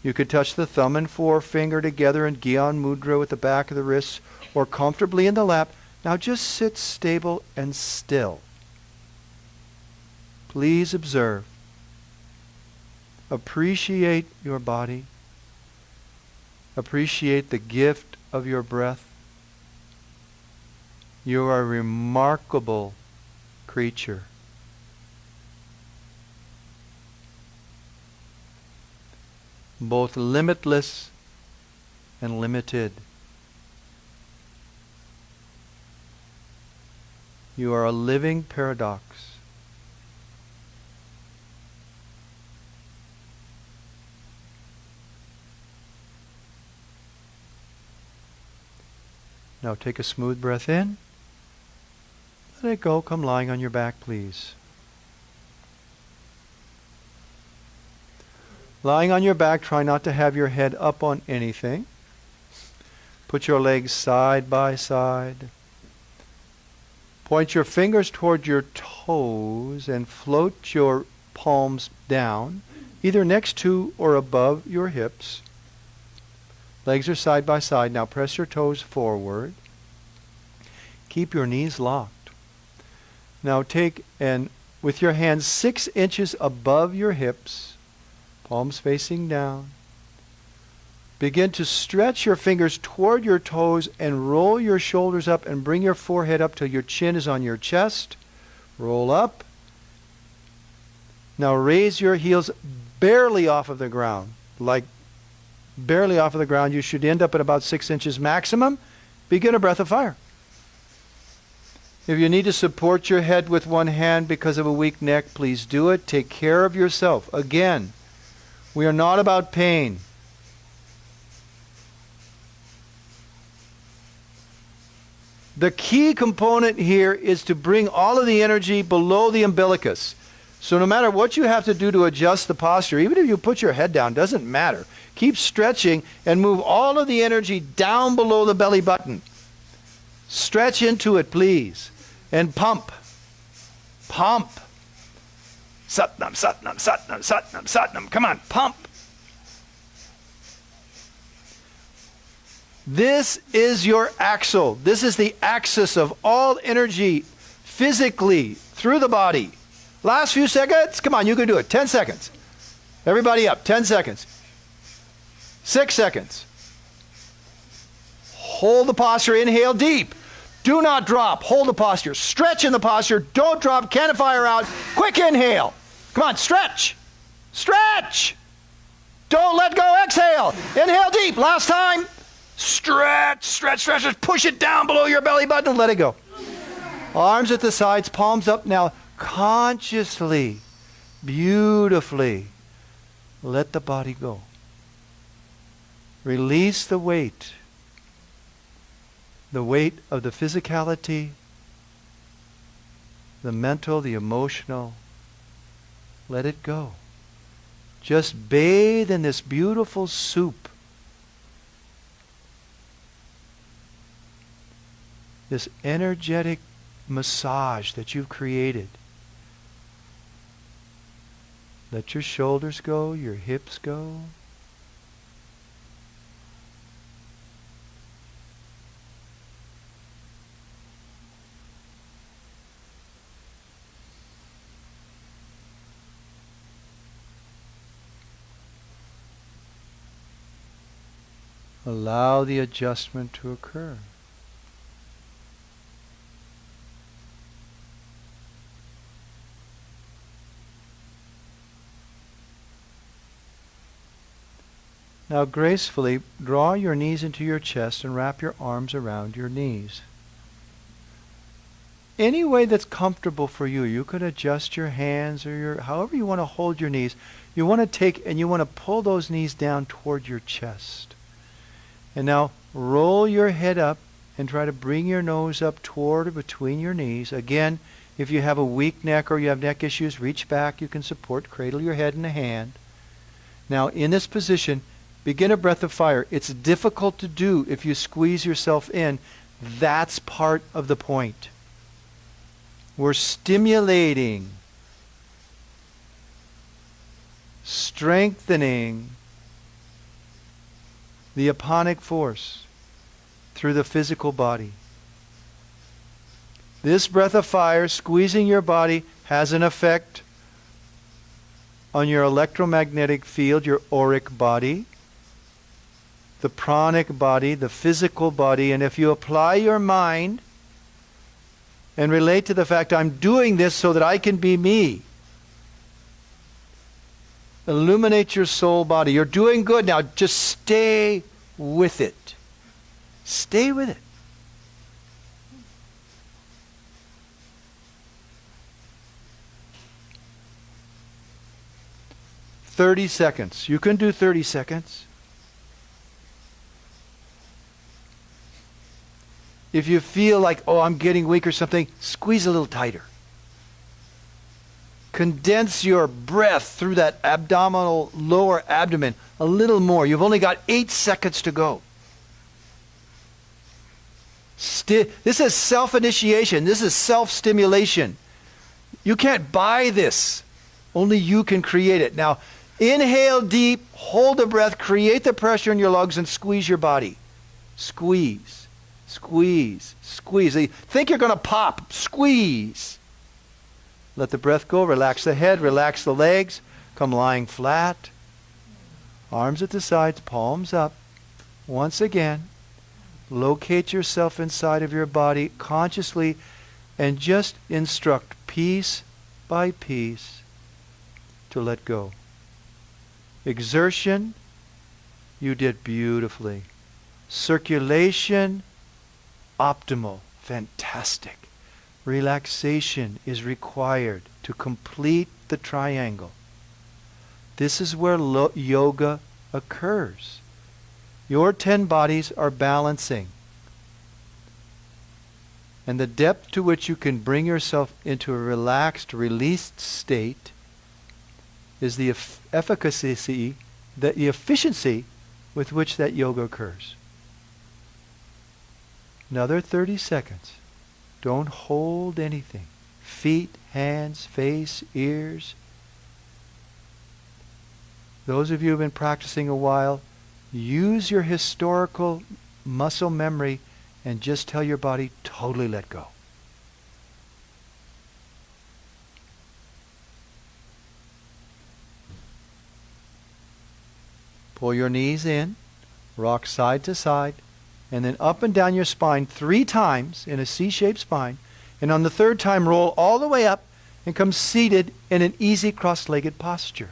You could touch the thumb and forefinger together in Gyan Mudra with the back of the wrists or comfortably in the lap. Now just sit stable and still. Please observe. Appreciate your body. Appreciate the gift of your breath. You are a remarkable creature. Both limitless and limited. You are a living paradox. Now take a smooth breath in. Let it go. Come lying on your back, please. Lying on your back, try not to have your head up on anything. Put your legs side by side. Point your fingers toward your toes and float your palms down, either next to or above your hips. Legs are side by side. Now press your toes forward. Keep your knees locked. Now take and with your hands 6 inches above your hips, palms facing down, begin to stretch your fingers toward your toes and roll your shoulders up and bring your forehead up till your chin is on your chest. Roll up. Now raise your heels barely off of the ground, like barely off of the ground. You should end up at about 6 inches maximum. Begin a breath of fire. If you need to support your head with one hand because of a weak neck, please do it. Take care of yourself. Again, we are not about pain. The key component here is to bring all of the energy below the umbilicus. So no matter what you have to do to adjust the posture, even if you put your head down, doesn't matter. Keep stretching and move all of the energy down below the belly button. Stretch into it, please. And pump. Pump. Satnam, satnam, satnam, satnam, satnam. Come on, pump. This is your axle. This is the axis of all energy physically through the body. Last few seconds. Come on, you can do it. 10 seconds. Everybody up. 10 seconds. 6 seconds. Hold the posture. Inhale deep. Do not drop. Hold the posture. Stretch in the posture. Don't drop. Cannon fire out. Quick inhale. Come on, stretch. Stretch. Don't let go. Exhale. Inhale deep. Last time. Stretch, stretch, stretch. Just push it down below your belly button and let it go. Arms at the sides, palms up. Now, consciously, beautifully, let the body go. Release the weight of the physicality, the mental, the emotional. Let it go. Just bathe in this beautiful soup. This energetic massage that you've created. Let your shoulders go, your hips go. Allow the adjustment to occur. Now gracefully draw your knees into your chest and wrap your arms around your knees. Any way that's comfortable for you. You could adjust your hands or however you want to hold your knees. You want to take and you want to pull those knees down toward your chest. And now roll your head up and try to bring your nose up toward or between your knees. Again, if you have a weak neck or you have neck issues, reach back. You can support, cradle your head in a hand. Now in this position, begin a breath of fire. It's difficult to do if you squeeze yourself in. That's part of the point. We're stimulating, strengthening the aponic force through the physical body. This breath of fire, squeezing your body, has an effect on your electromagnetic field, your auric body, the pranic body, the physical body, and if you apply your mind and relate to the fact, I'm doing this so that I can be me. Illuminate your soul body. You're doing good now. Just stay with it. Stay with it. "30 seconds. You can do 30 seconds. If you feel like, oh, I'm getting weak or something, squeeze a little tighter. Condense your breath through that abdominal lower abdomen a little more. You've only got 8 seconds to go. This is self-initiation. This is self-stimulation. You can't buy this. Only you can create it. Now, inhale deep, hold the breath, create the pressure in your lungs, and squeeze your body. Squeeze. Squeeze, squeeze. Think you're going to pop. Squeeze. Let the breath go. Relax the head. Relax the legs. Come lying flat. Arms at the sides. Palms up. Once again, locate yourself inside of your body consciously and just instruct piece by piece to let go. Exertion, you did beautifully. Circulation, optimal, fantastic. Relaxation is required to complete the triangle. This is where yoga occurs. Your 10 bodies are balancing. And the depth to which you can bring yourself into a relaxed, released state is the efficacy, the efficiency with which that yoga occurs. Another 30 seconds. Don't hold anything. Feet, hands, face, ears. Those of you who have been practicing a while, use your historical muscle memory and just tell your body, totally let go. Pull your knees in, rock side to side, and then up and down your spine 3 times in a C-shaped spine. And on the 3rd time, roll all the way up and come seated in an easy cross-legged posture.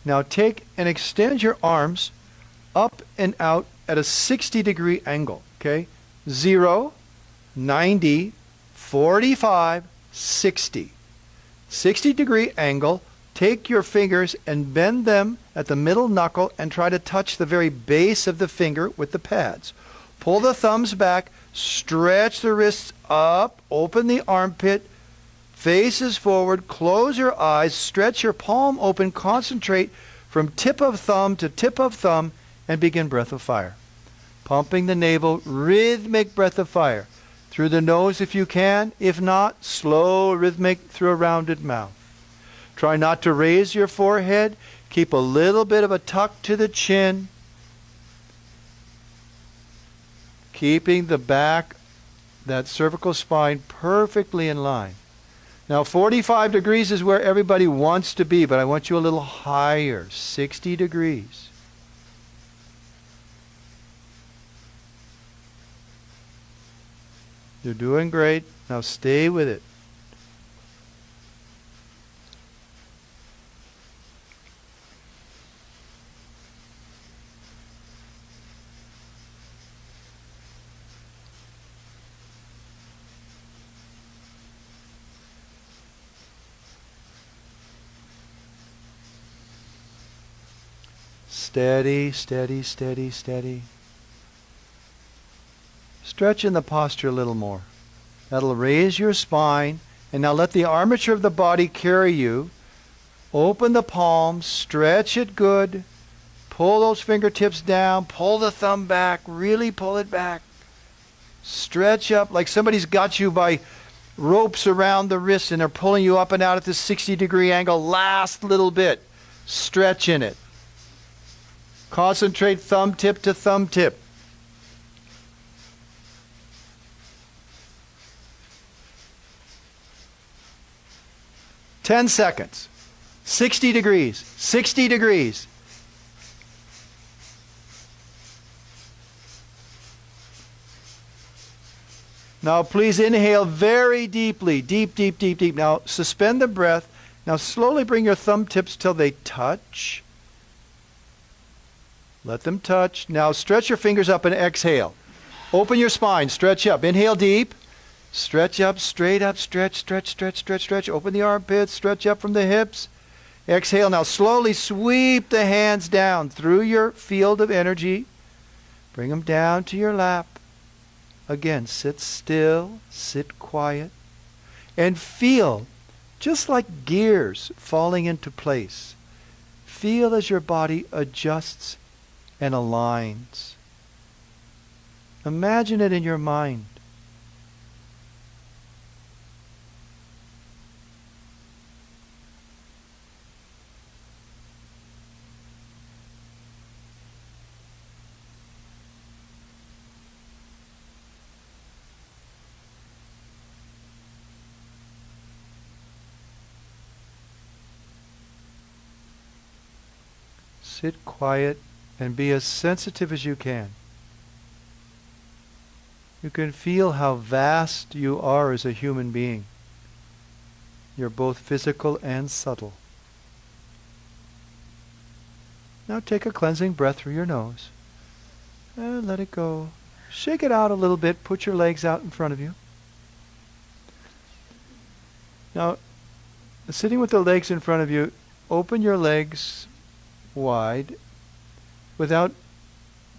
Now take and extend your arms up and out at a 60-degree angle. Okay? 0, 90, 45, 60. 60-degree angle. Take your fingers and bend them at the middle knuckle and try to touch the very base of the finger with the pads. Pull the thumbs back, stretch the wrists up, open the armpit, faces forward, close your eyes, stretch your palm open, concentrate from tip of thumb to tip of thumb, and begin breath of fire. Pumping the navel, rhythmic breath of fire. Through the nose if you can, if not, slow, rhythmic through a rounded mouth. Try not to raise your forehead. Keep a little bit of a tuck to the chin. Keeping the back, that cervical spine, perfectly in line. Now 45 degrees is where everybody wants to be, but I want you a little higher, 60 degrees. You're doing great. Now stay with it. Steady, steady, steady, steady. Stretch in the posture a little more. That'll raise your spine. And now let the armature of the body carry you. Open the palms, stretch it good. Pull those fingertips down, pull the thumb back, really pull it back. Stretch up like somebody's got you by ropes around the wrists and they're pulling you up and out at this 60-degree angle. Last little bit. Stretch in it. Concentrate thumb tip to thumb tip. "10 seconds. 60 degrees. 60 degrees. Now please inhale very deeply. Deep, deep, deep, deep. Now suspend the breath. Now slowly bring your thumb tips till they touch. Let them touch. Now stretch your fingers up and exhale. Open your spine. Stretch up. Inhale deep. Stretch up, straight up, stretch, stretch, stretch, stretch, stretch. Open the armpits. Stretch up from the hips. Exhale. Now slowly sweep the hands down through your field of energy. Bring them down to your lap. Again, sit still, sit quiet, and feel just like gears falling into place. Feel as your body adjusts and aligns. Imagine it in your mind. Sit quiet and be as sensitive as you can. You can feel how vast you are as a human being. You're both physical and subtle. Now take a cleansing breath through your nose. And let it go. Shake it out a little bit. Put your legs out in front of you. Now, sitting with the legs in front of you, open your legs wide without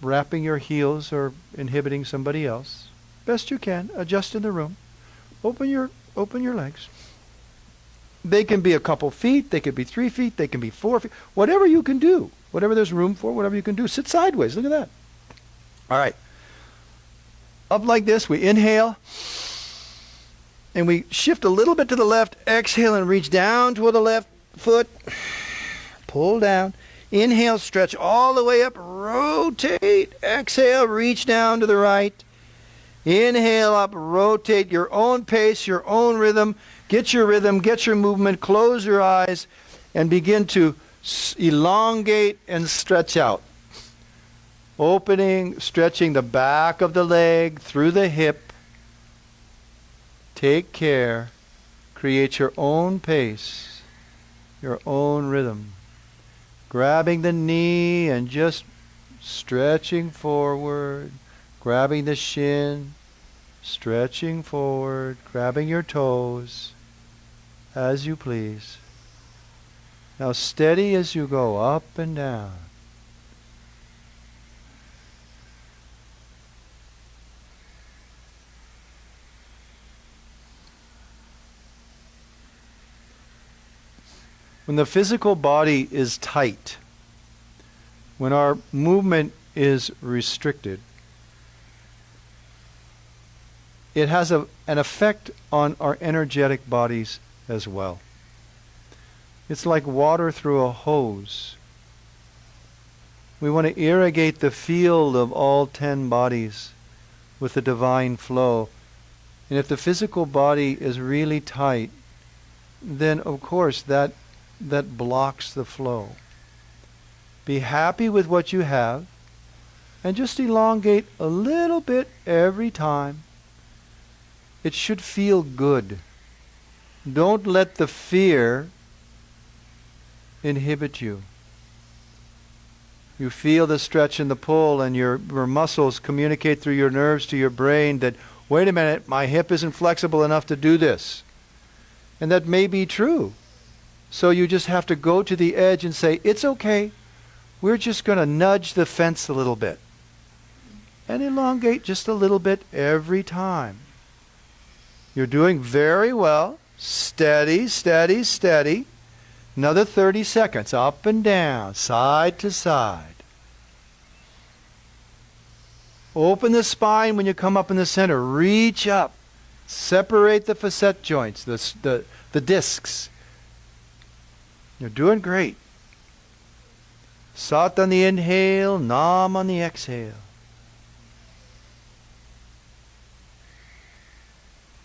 wrapping your heels or inhibiting somebody else. Best you can. Adjust in the room. Open your legs. They can be a couple feet. They can be 3 feet. They can be 4 feet. Whatever you can do. Whatever there's room for. Whatever you can do. Sit sideways. Look at that. All right. Up like this. We inhale. And we shift a little bit to the left. Exhale and reach down toward the left foot. Pull down. Inhale, stretch all the way up, rotate, exhale, reach down to the right. Inhale up, rotate, your own pace, your own rhythm, get your movement, close your eyes, and begin to elongate and stretch out. Opening, stretching the back of the leg through the hip. Take care, create your own pace, your own rhythm. Grabbing the knee and just stretching forward, grabbing the shin, stretching forward, grabbing your toes, as you please. Now steady as you go up and down. When the physical body is tight, when our movement is restricted, it has an effect on our energetic bodies as well. It's like water through a hose. We want to irrigate the field of all 10 bodies with the divine flow. And if the physical body is really tight, then of course that blocks the flow. Be happy with what you have and just elongate a little bit every time. It should feel good. Don't let the fear inhibit you. You feel the stretch and the pull, and your muscles communicate through your nerves to your brain that, wait a minute, my hip isn't flexible enough to do this. And that may be true. So you just have to go to the edge and say, it's okay. we're just going to nudge the fence a little bit and elongate just a little bit every time. You're doing very well. Steady, steady, steady. Another 30 seconds, up and down, side to side. Open the spine when you come up in the center. Reach up. Separate the facet joints, the discs. You're doing great. Sat on the inhale, Nam on the exhale.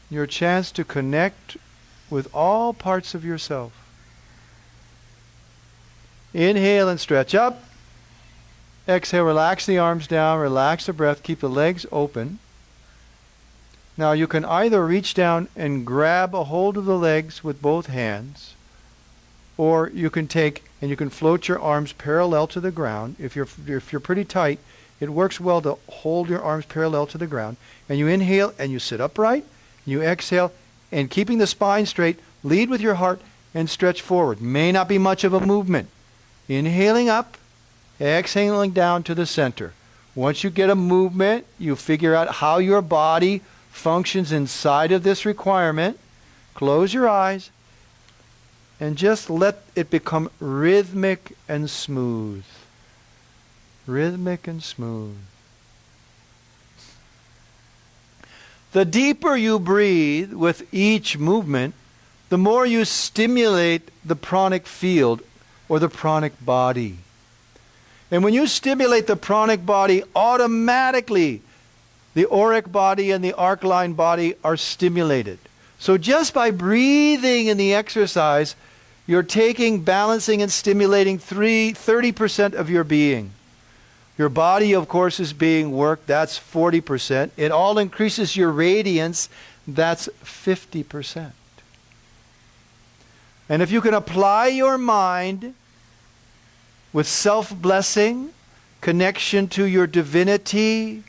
Your chance to connect with all parts of yourself. Inhale and stretch up. Exhale, relax the arms down, relax the breath, keep the legs open. Now you can either reach down and grab a hold of the legs with both hands, or you can take and you can float your arms parallel to the ground. If you're pretty tight, it works well to hold your arms parallel to the ground. And you inhale and you sit upright. You exhale, and keeping the spine straight, lead with your heart and stretch forward. May not be much of a movement. Inhaling up, exhaling down to the center. Once you get a movement, you figure out how your body functions inside of this requirement. Close your eyes and just let it become rhythmic and smooth. Rhythmic and smooth. The deeper you breathe with each movement, the more you stimulate the pranic field or the pranic body. And when you stimulate the pranic body, automatically the auric body and the arc-line body are stimulated. So just by breathing in the exercise, you're taking, balancing, and stimulating 30% of your being. Your body, of course, is being worked. That's 40%. It all increases your radiance. That's 50%. And if you can apply your mind with self-blessing, connection to your divinity,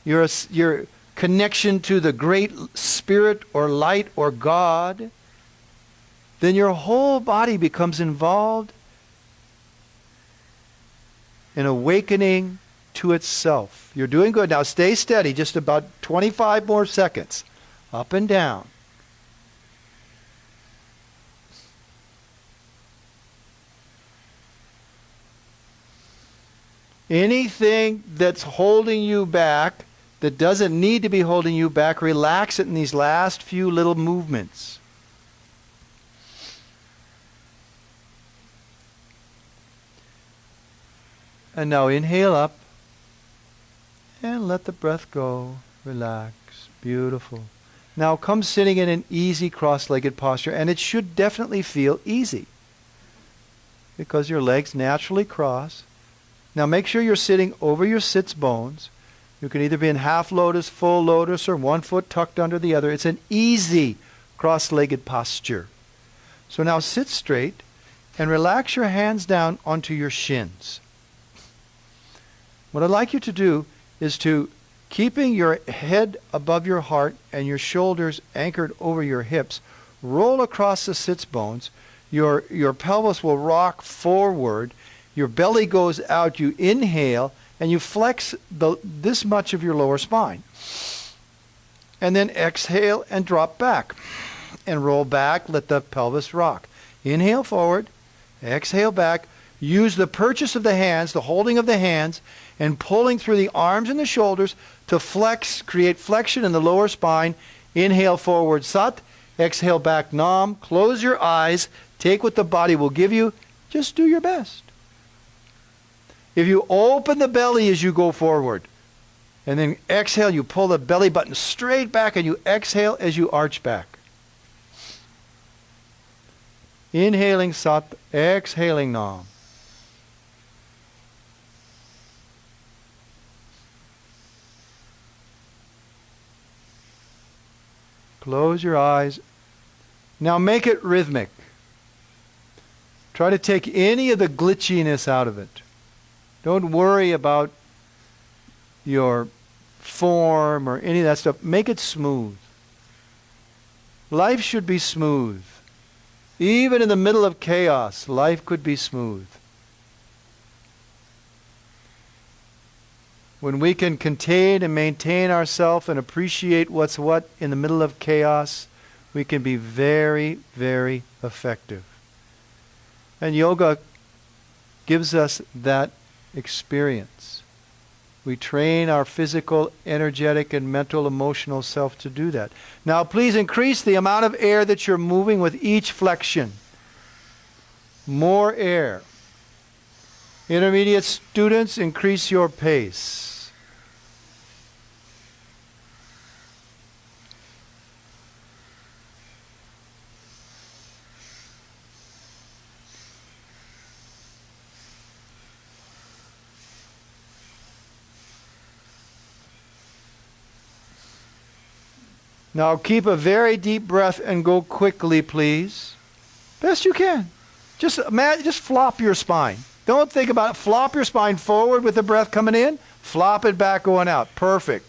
your connection to the great spirit or light or God, then your whole body becomes involved in awakening to itself. You're doing good. Now stay steady, just about 25 more seconds. Up and down. Anything that's holding you back, that doesn't need to be holding you back, relax it in these last few little movements. And now inhale up and let the breath go. Relax. Beautiful. Now come sitting in an easy cross-legged posture, and it should definitely feel easy because your legs naturally cross. Now make sure you're sitting over your sits bones. You can either be in half lotus, full lotus, or one foot tucked under the other. It's an easy cross-legged posture. So now sit straight and relax your hands down onto your shins. What I'd like you to do is to, keeping your head above your heart and your shoulders anchored over your hips, roll across the sits bones. Your pelvis will rock forward. Your belly goes out. You inhale and you flex this much of your lower spine. And then exhale and drop back. And roll back. Let the pelvis rock. Inhale forward. Exhale back. Use the purchase of the hands, the holding of the hands, and pulling through the arms and the shoulders to flex, create flexion in the lower spine. Inhale forward, Sat. Exhale back, Nam. Close your eyes. Take what the body will give you. Just do your best. If you open the belly as you go forward, and then exhale, you pull the belly button straight back, and you exhale as you arch back. Inhaling Sat, exhaling Nam. Close your eyes. Now make it rhythmic. Try to take any of the glitchiness out of it. Don't worry about your form or any of that stuff. Make it smooth. Life should be smooth. Even in the middle of chaos, life could be smooth. When we can contain and maintain ourselves and appreciate what's what in the middle of chaos, we can be very, very effective. And yoga gives us that experience. We train our physical, energetic, and mental, emotional self to do that. Now, please increase the amount of air that you're moving with each flexion. More air. Intermediate students, increase your pace. Now keep a very deep breath and go quickly, please. Best you can. Just flop your spine. Don't think about it. Flop your spine forward with the breath coming in. Flop it back going out. Perfect.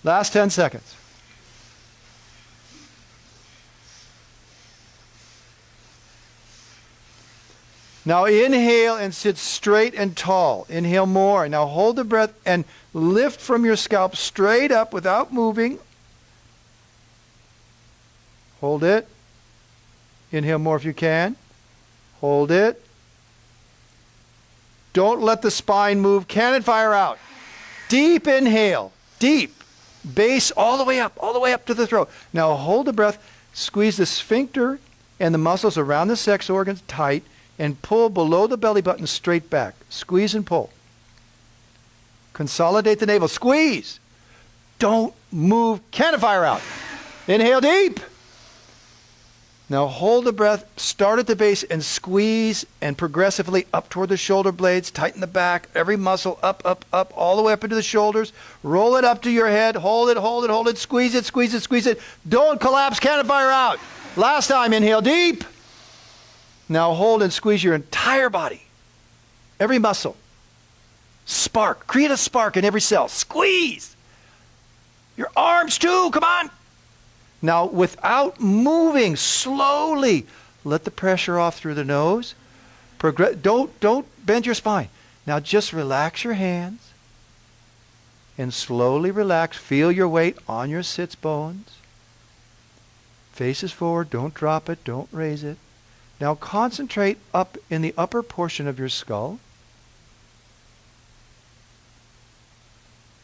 Last 10 seconds. Now inhale and sit straight and tall. Inhale more. Now hold the breath and lift from your scalp straight up without moving. Hold it. Inhale more if you can. Hold it. Don't let the spine move. Cannon fire out. Deep inhale. Deep. Base all the way up to the throat. Now hold the breath. Squeeze the sphincter and the muscles around the sex organs tight and pull below the belly button straight back. Squeeze and pull. Consolidate the navel. Squeeze. Don't move. Cannon fire out. Inhale deep. Now hold the breath. Start at the base and squeeze and progressively up toward the shoulder blades. Tighten the back. Every muscle up, up, up, all the way up into the shoulders. Roll it up to your head. Hold it, hold it, hold it. Squeeze it, squeeze it, squeeze it. Don't collapse. Cannon fire out. Last time. Inhale deep. Now hold and squeeze your entire body. Every muscle. Spark. Create a spark in every cell. Squeeze. Your arms too. Come on. Now without moving, slowly let the pressure off through the nose. Don't bend your spine. Now just relax your hands and slowly relax. Feel your weight on your sits bones. Faces forward. Don't drop it. Don't raise it. Now concentrate up in the upper portion of your skull,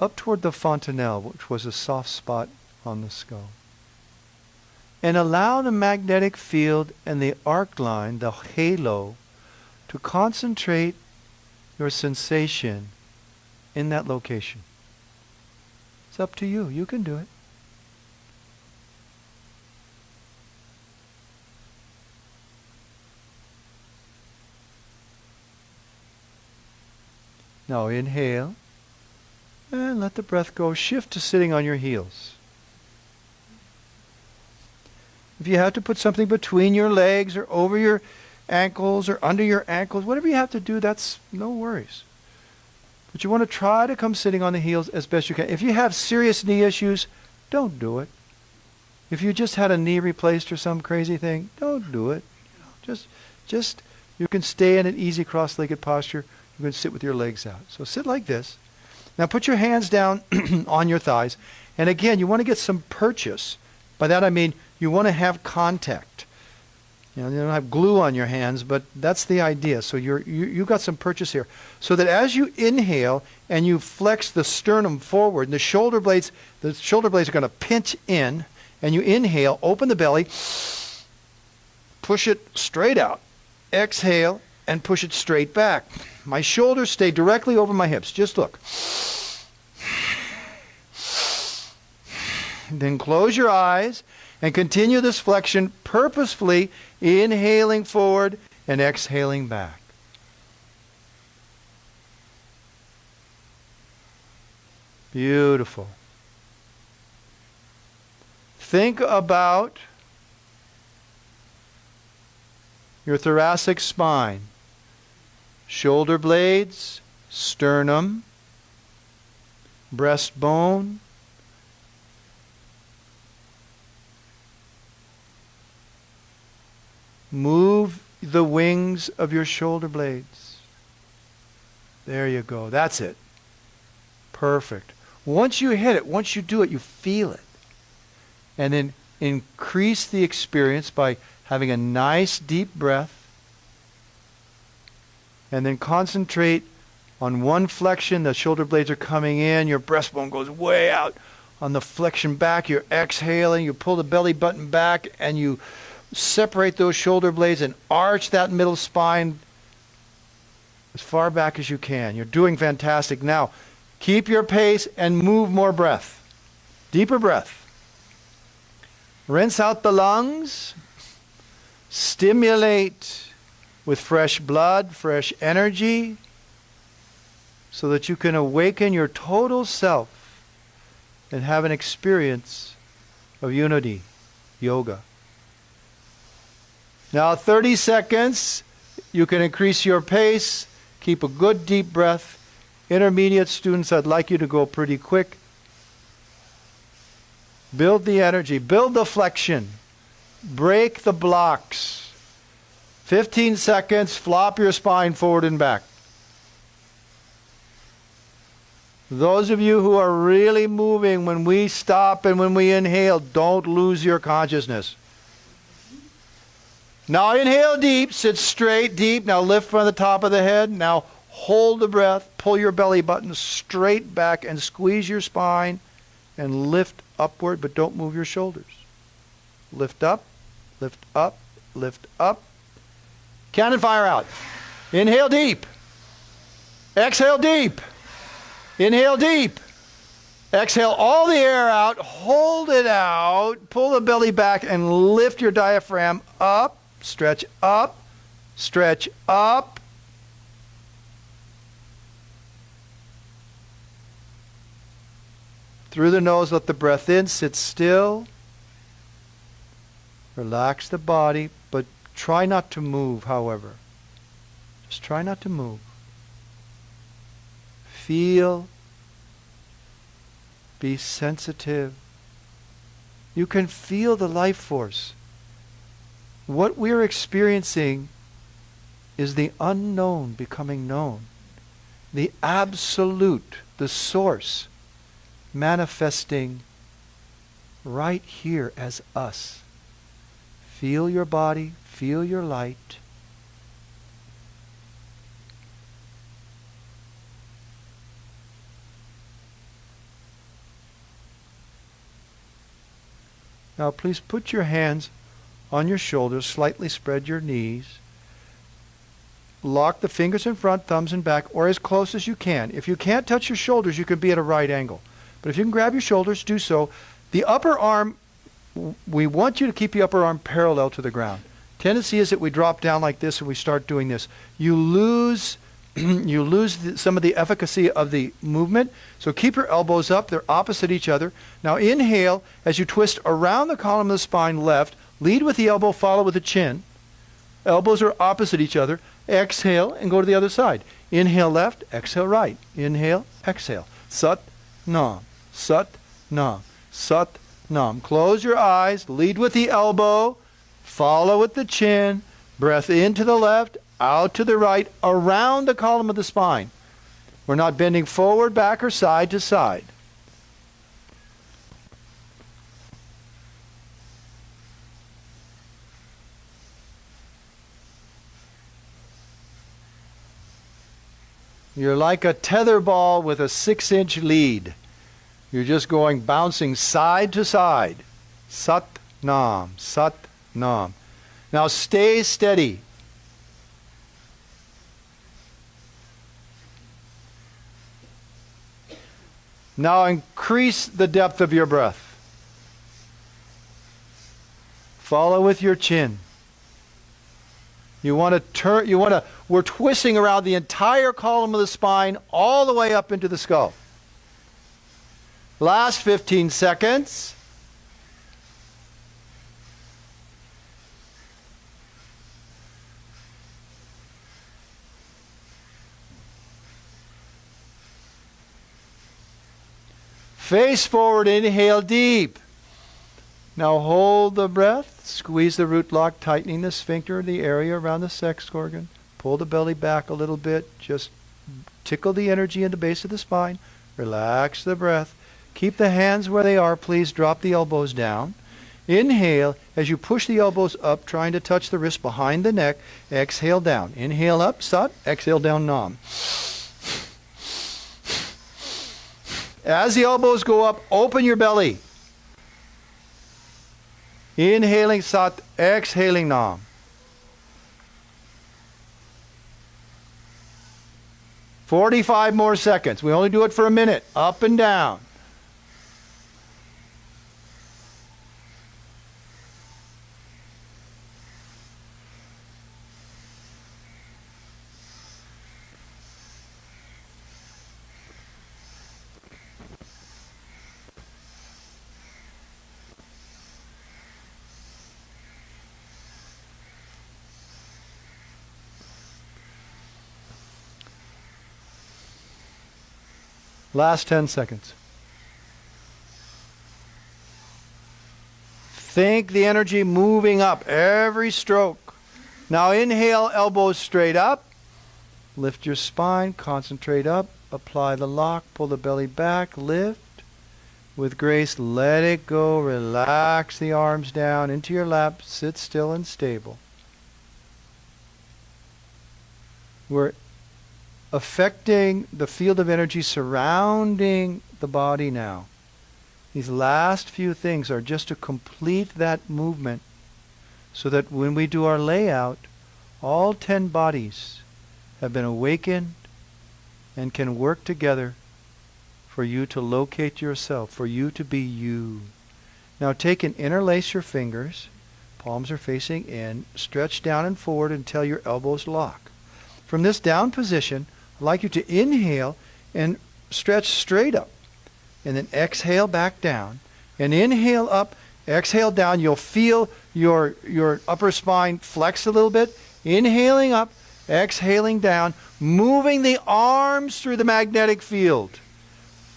up toward the fontanelle, which was a soft spot on the skull. And allow the magnetic field and the arc line, the halo, to concentrate your sensation in that location. It's up to you. You can do it. Now inhale and let the breath go. Shift to sitting on your heels. If you have to put something between your legs or over your ankles or under your ankles, whatever you have to do, that's no worries. But you want to try to come sitting on the heels as best you can. If you have serious knee issues, don't do it. If you just had a knee replaced or some crazy thing, don't do it. Just you can stay in an easy cross-legged posture. You can sit with your legs out. So sit like this. Now put your hands down on your thighs. And again, you want to get some purchase. By that I mean you want to have contact. You don't have glue on your hands, but that's the idea. So you got some purchase here. So that as you inhale and you flex the sternum forward, and the shoulder blades are going to pinch in, and you inhale, open the belly, push it straight out. Exhale and push it straight back. My shoulders stay directly over my hips. Just look. Then close your eyes and continue this flexion purposefully, inhaling forward and exhaling back. Beautiful. Think about your thoracic spine. Shoulder blades, sternum, breastbone, move the wings of your shoulder blades. There you go. That's it. Perfect. Once you hit it, once you do it, you feel it. And then increase the experience by having a nice deep breath. And then concentrate on one flexion. The shoulder blades are coming in. Your breastbone goes way out. On the flexion back, you're exhaling. You pull the belly button back and you separate those shoulder blades and arch that middle spine as far back as you can. You're doing fantastic. Now, keep your pace and move more breath. Deeper breath. Rinse out the lungs. Stimulate with fresh blood, fresh energy, so that you can awaken your total self and have an experience of unity, yoga. Now 30 seconds, you can increase your pace, keep a good deep breath. Intermediate students, I'd like you to go pretty quick. Build the energy, build the flexion, break the blocks. 15 seconds, flop your spine forward and back. Those of you who are really moving, when we stop and when we inhale, don't lose your consciousness. Now inhale deep, sit straight, deep. Now lift from the top of the head. Now hold the breath, pull your belly button straight back and squeeze your spine and lift upward, but don't move your shoulders. Lift up, lift up, lift up. Cannon fire out. Inhale deep. Exhale deep. Inhale deep. Exhale all the air out. Hold it out. Pull the belly back and lift your diaphragm up. Stretch up. Stretch up. Through the nose, let the breath in. Sit still. Relax the body, but try not to move, however. Just try not to move. Feel. Be sensitive. You can feel the life force. What we're experiencing is the unknown becoming known. The absolute, the source, manifesting right here as us. Feel your body, feel your light. Now please put your hands on your shoulders, slightly spread your knees. Lock the fingers in front, thumbs in back, or as close as you can. If you can't touch your shoulders, you can be at a right angle. But if you can grab your shoulders, do so. The upper arm, we want you to keep the upper arm parallel to the ground. Tendency is that we drop down like this and we start doing this. You lose some of the efficacy of the movement. So keep your elbows up. They're opposite each other. Now inhale as you twist around the column of the spine left. Lead with the elbow, follow with the chin. Elbows are opposite each other. Exhale and go to the other side. Inhale left, exhale right. Inhale, exhale. Sat, nam. Sat, nam. Sat, nam. Close your eyes. Lead with the elbow. Follow with the chin. Breath in to the left, out to the right, around the column of the spine. We're not bending forward, back, or side to side. You're like a tether ball with a 6-inch lead. You're just going bouncing side to side. Sat, nam, sat, nam. Now stay steady. Now increase the depth of your breath. Follow with your chin. You want to turn, we're twisting around the entire column of the spine all the way up into the skull. Last 15 seconds. Face forward, inhale deep. Now hold the breath, squeeze the root lock, tightening the sphincter, the area around the sex organ. Pull the belly back a little bit, just Tickle the energy in the base of the spine. Relax the breath. Keep the hands where they are. Please drop the elbows down. Inhale as you push the elbows up, trying to touch the wrist behind the neck. Exhale down. Inhale up, Sat. Exhale down, Nam. As the elbows go up, open your belly. Inhaling Sat, exhaling Nam. 45 more seconds. We only do it for a minute. Up and down. Last 10 seconds. Think the energy moving up every stroke. Now inhale, elbows straight up. Lift your spine, concentrate up. Apply the lock, pull the belly back, lift. With grace, let it go. Relax the arms down into your lap. Sit still and stable. We're affecting the field of energy surrounding the body now. These last few things are just to complete that movement so that when we do our layout, all 10 bodies have been awakened and can work together for you to locate yourself, for you to be you. Now take and interlace your fingers. Palms are facing in. Stretch down and forward until your elbows lock. From this down position, I'd like you to inhale and stretch straight up. And then exhale back down. And inhale up, exhale down. You'll feel your upper spine flex a little bit. Inhaling up, exhaling down. Moving the arms through the magnetic field.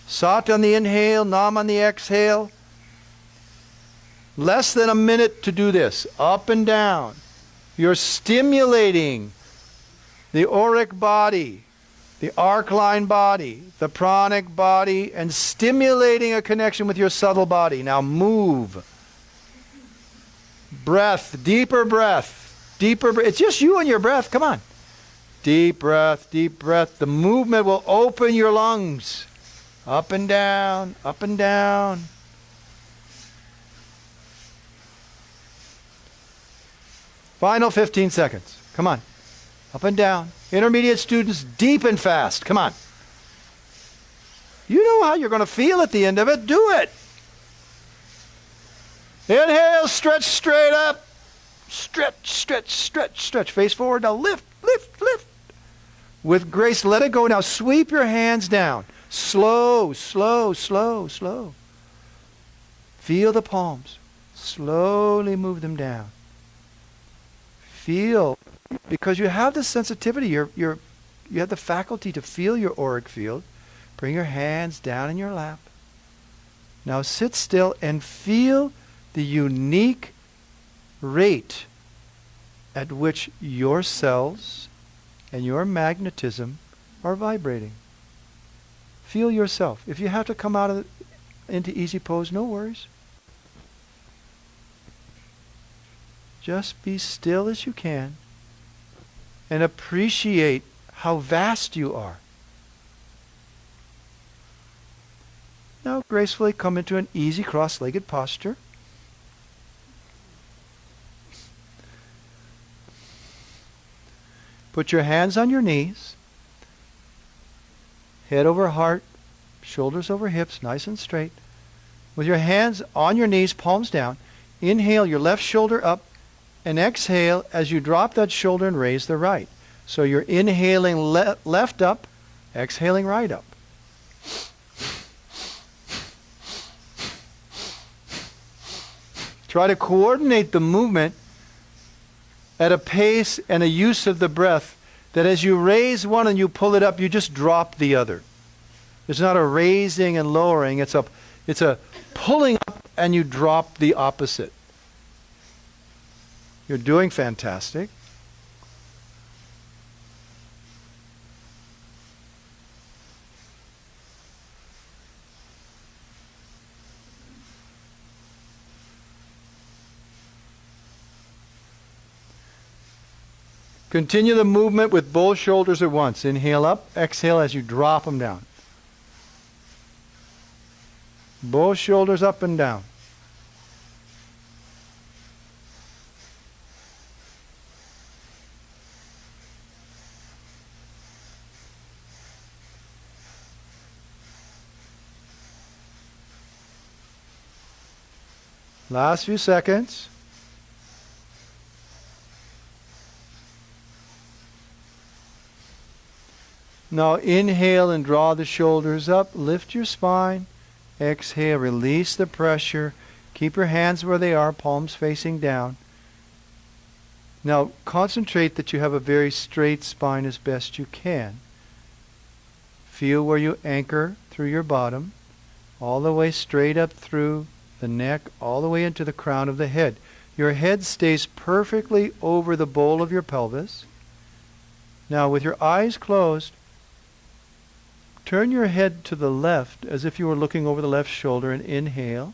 Sat on the inhale, Nam on the exhale. Less than a minute to do this. Up and down. You're stimulating the auric body, the arc-line body, the pranic body, and stimulating a connection with your subtle body. Now move. Breath, deeper breath, deeper breath. It's just you and your breath. Come on. Deep breath, deep breath. The movement will open your lungs. Up and down, up and down. Final 15 seconds. Come on. Up and down. Intermediate students, deep and fast. Come on. You know how you're going to feel at the end of it. Do it. Inhale, stretch straight up. Stretch, stretch, stretch, stretch. Face forward. Now lift, lift, lift. With grace, let it go. Now sweep your hands down. Slow, slow, slow, slow. Feel the palms. Slowly move them down. Feel, because you have the sensitivity, you have the faculty to feel your auric field. Bring your hands down in your lap. Now sit still and feel the unique rate at which your cells and your magnetism are vibrating. Feel yourself. If you have to come out of into easy pose, no worries. Just be still as you can and appreciate how vast you are. Now gracefully come into an easy cross-legged posture. Put your hands on your knees. Head over heart, shoulders over hips, nice and straight. With your hands on your knees, palms down, inhale your left shoulder up, and exhale as you drop that shoulder and raise the right. So you're inhaling left up, exhaling right up. Try to coordinate the movement at a pace and a use of the breath that as you raise one and you pull it up, you just drop the other. It's not a raising and lowering, it's a pulling up and you drop the opposite. You're doing fantastic. Continue the movement with both shoulders at once. Inhale up, exhale as you drop them down. Both shoulders up and down. Last few seconds. Now inhale and draw the shoulders up. Lift your spine. Exhale, release the pressure. Keep your hands where they are, palms facing down. Now concentrate that you have a very straight spine as best you can. Feel where you anchor through your bottom, all the way straight up through the neck, all the way into the crown of the head. Your head stays perfectly over the bowl of your pelvis. Now with your eyes closed, turn your head to the left as if you were looking over the left shoulder and inhale.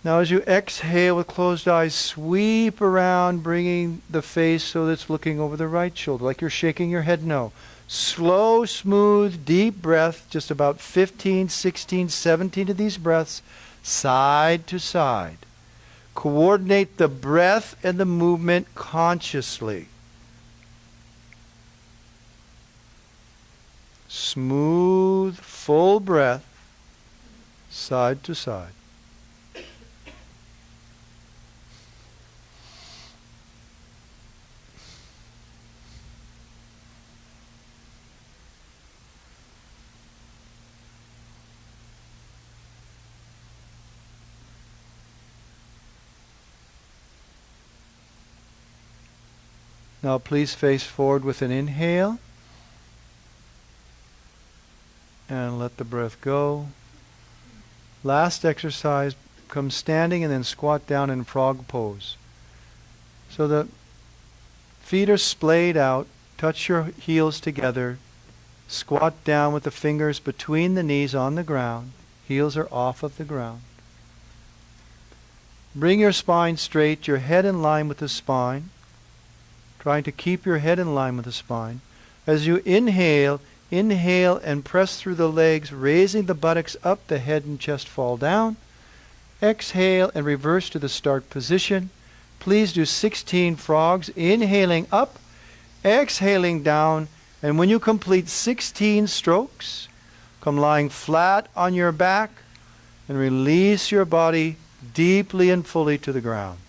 Now as you exhale with closed eyes, sweep around, bringing the face so that it's looking over the right shoulder, like you're shaking your head no. Slow, smooth, deep breath, just about 15, 16, 17 of these breaths, side to side. Coordinate the breath and the movement consciously. Smooth, full breath, side to side. Now please face forward with an inhale. And let the breath go. Last exercise, come standing and then squat down in frog pose. So the feet are splayed out. Touch your heels together. Squat down with the fingers between the knees on the ground. Heels are off of the ground. Bring your spine straight, your head in line with the spine. Trying to keep your head in line with the spine. As you inhale, inhale and press through the legs, raising the buttocks up, the head and chest fall down. Exhale and reverse to the start position. Please do 16 frogs, inhaling up, exhaling down, and when you complete 16 strokes, come lying flat on your back and release your body deeply and fully to the ground.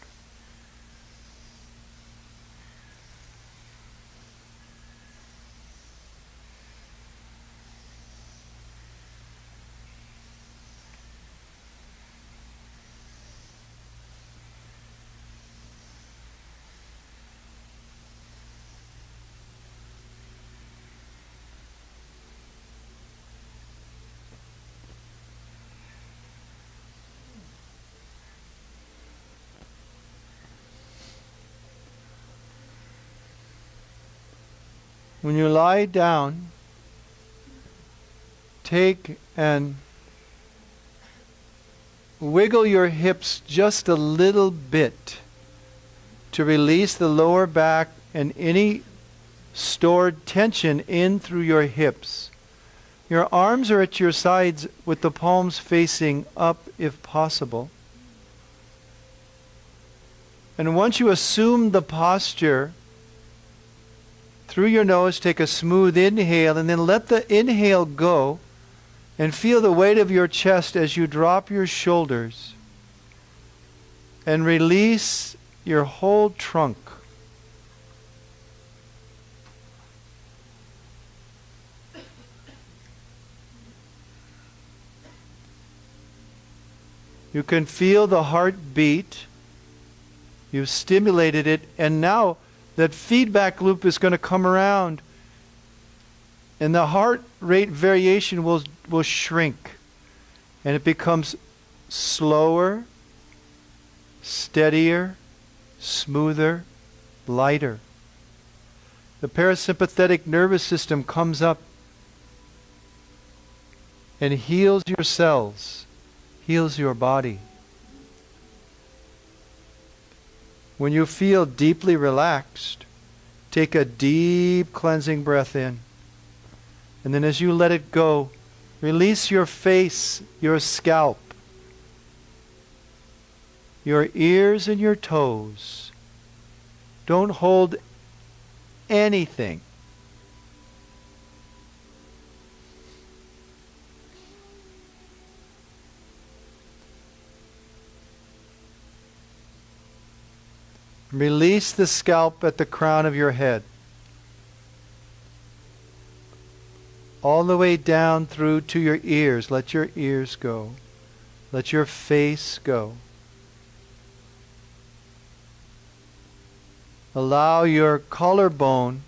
When you lie down, take and wiggle your hips just a little bit to release the lower back and any stored tension in through your hips. Your arms are at your sides with the palms facing up if possible. And once you assume the posture, through your nose, take a smooth inhale and then let the inhale go and feel the weight of your chest as you drop your shoulders and release your whole trunk. You can feel the heart beat. You've stimulated it, and now that feedback loop is going to come around and the heart rate variation will shrink and it becomes slower, steadier, smoother, lighter. The parasympathetic nervous system comes up and heals your cells, heals your body. When you feel deeply relaxed, Take a deep cleansing breath in. And then as you let it go, release your face, your scalp, your ears and your toes. Don't hold anything. Release the scalp at the crown of your head. All the way down through to your ears. Let your ears go. Let your face go. Allow your collarbone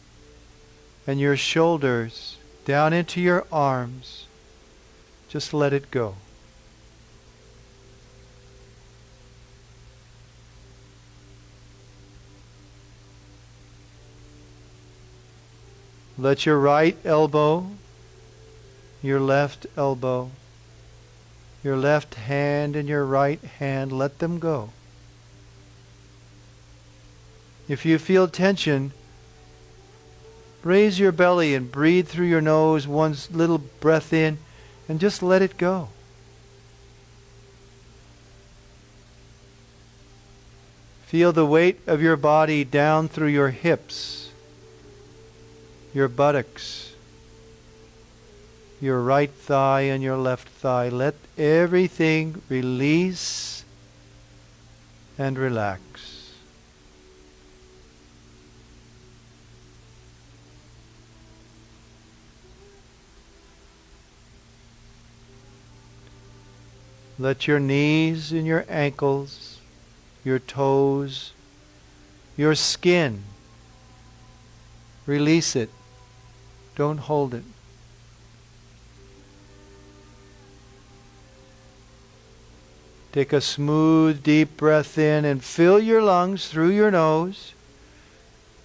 and your shoulders down into your arms. Just let it go. Let your right elbow, your left elbow, your left hand and your right hand, let them go. If you feel tension, raise your belly and breathe through your nose, one little breath in, and just let it go. Feel the weight of your body down through your hips, your buttocks, your right thigh and your left thigh. Let everything release and relax. Let your knees and your ankles, your toes, your skin, release it. Don't hold it. Take a smooth, deep breath in and fill your lungs through your nose.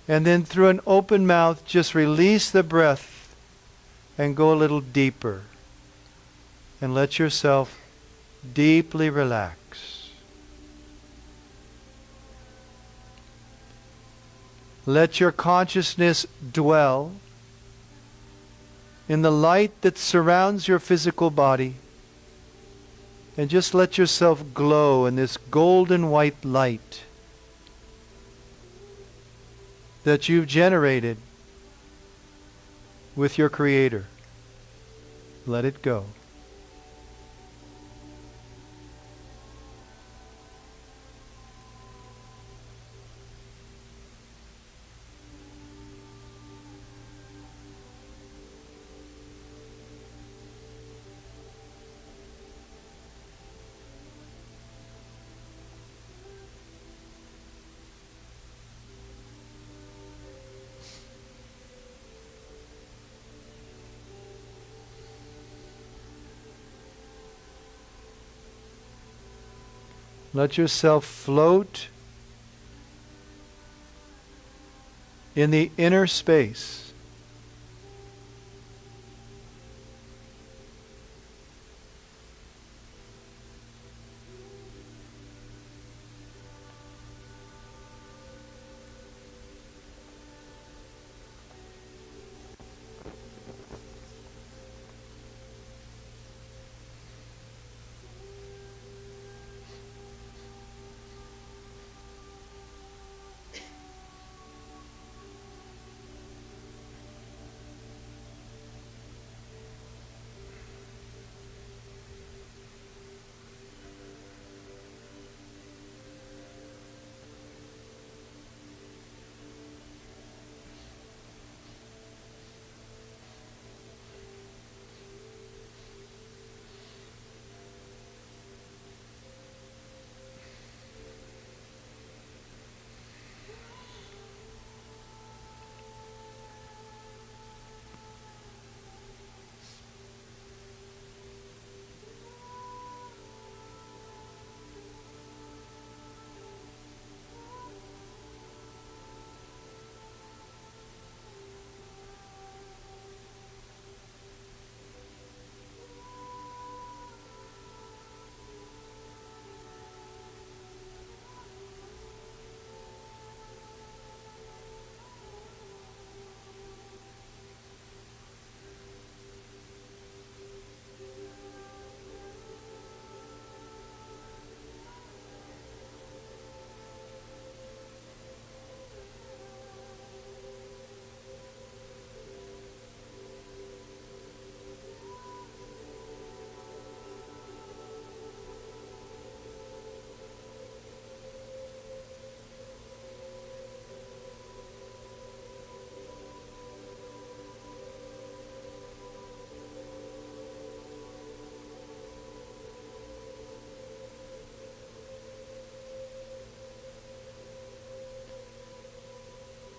And then through an open mouth, just release the breath and go a little deeper. And let yourself deeply relax. Let your consciousness dwell in the light that surrounds your physical body. And just let yourself glow in this golden white light that you've generated with your Creator. Let it go. Let yourself float in the inner space.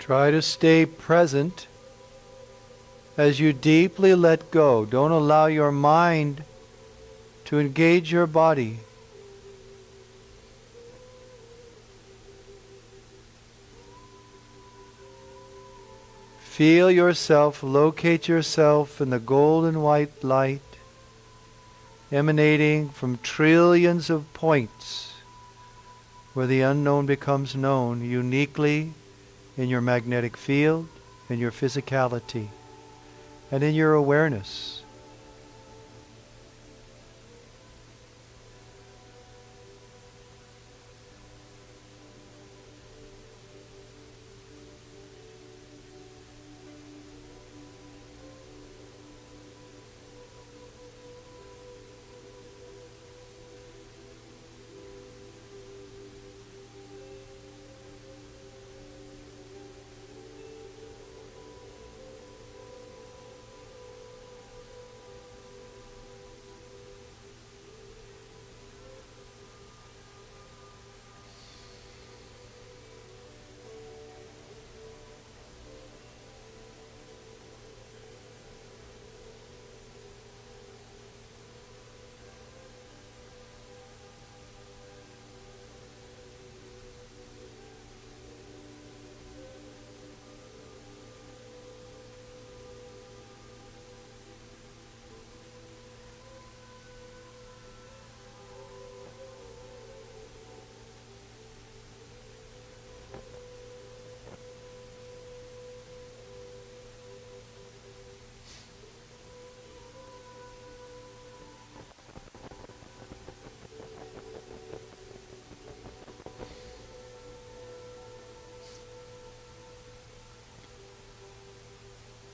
Try to stay present as you deeply let go. Don't allow your mind to engage your body. Feel yourself, locate yourself in the golden white light emanating from trillions of points where the unknown becomes known uniquely in your magnetic field, in your physicality, and in your awareness.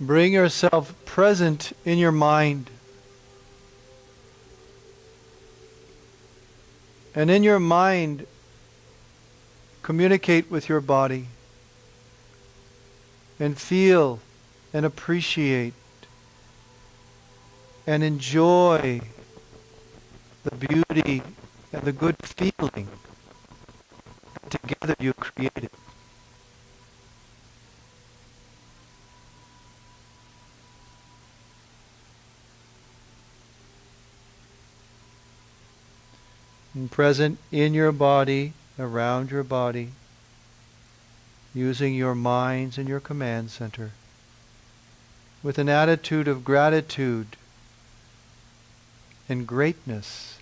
Bring yourself present in your mind. And in your mind, communicate with your body. And feel and appreciate and enjoy the beauty and the good feeling that together you created. And present in your body, around your body, using your minds and your command center, with an attitude of gratitude and greatness.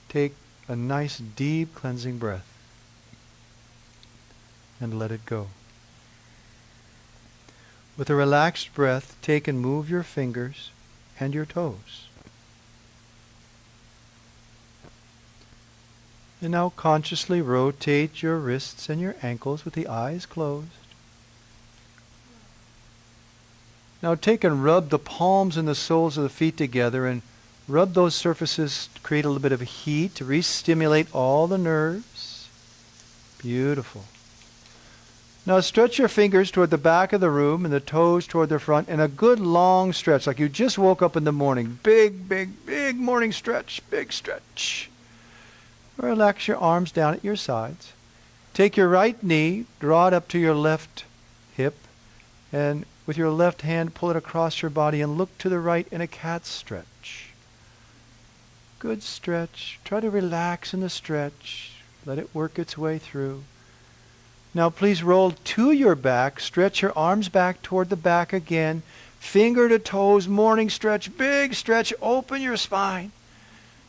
Take a nice deep cleansing breath and let it go. With a relaxed breath, take and move your fingers and your toes. And now consciously rotate your wrists and your ankles with the eyes closed. Now take and rub the palms and the soles of the feet together and rub those surfaces to create a little bit of heat, to re-stimulate all the nerves. Beautiful. Now stretch your fingers toward the back of the room and the toes toward the front, and a good long stretch, like you just woke up in the morning. Big, big, big morning stretch, big stretch. Relax your arms down at your sides. Take your right knee, draw it up to your left hip, and with your left hand pull it across your body and look to the right in a cat stretch. Good stretch. Try to relax in the stretch. Let it work its way through. Now please roll to your back. Stretch your arms back toward the back again. Finger to toes, morning stretch, big stretch. Open your spine.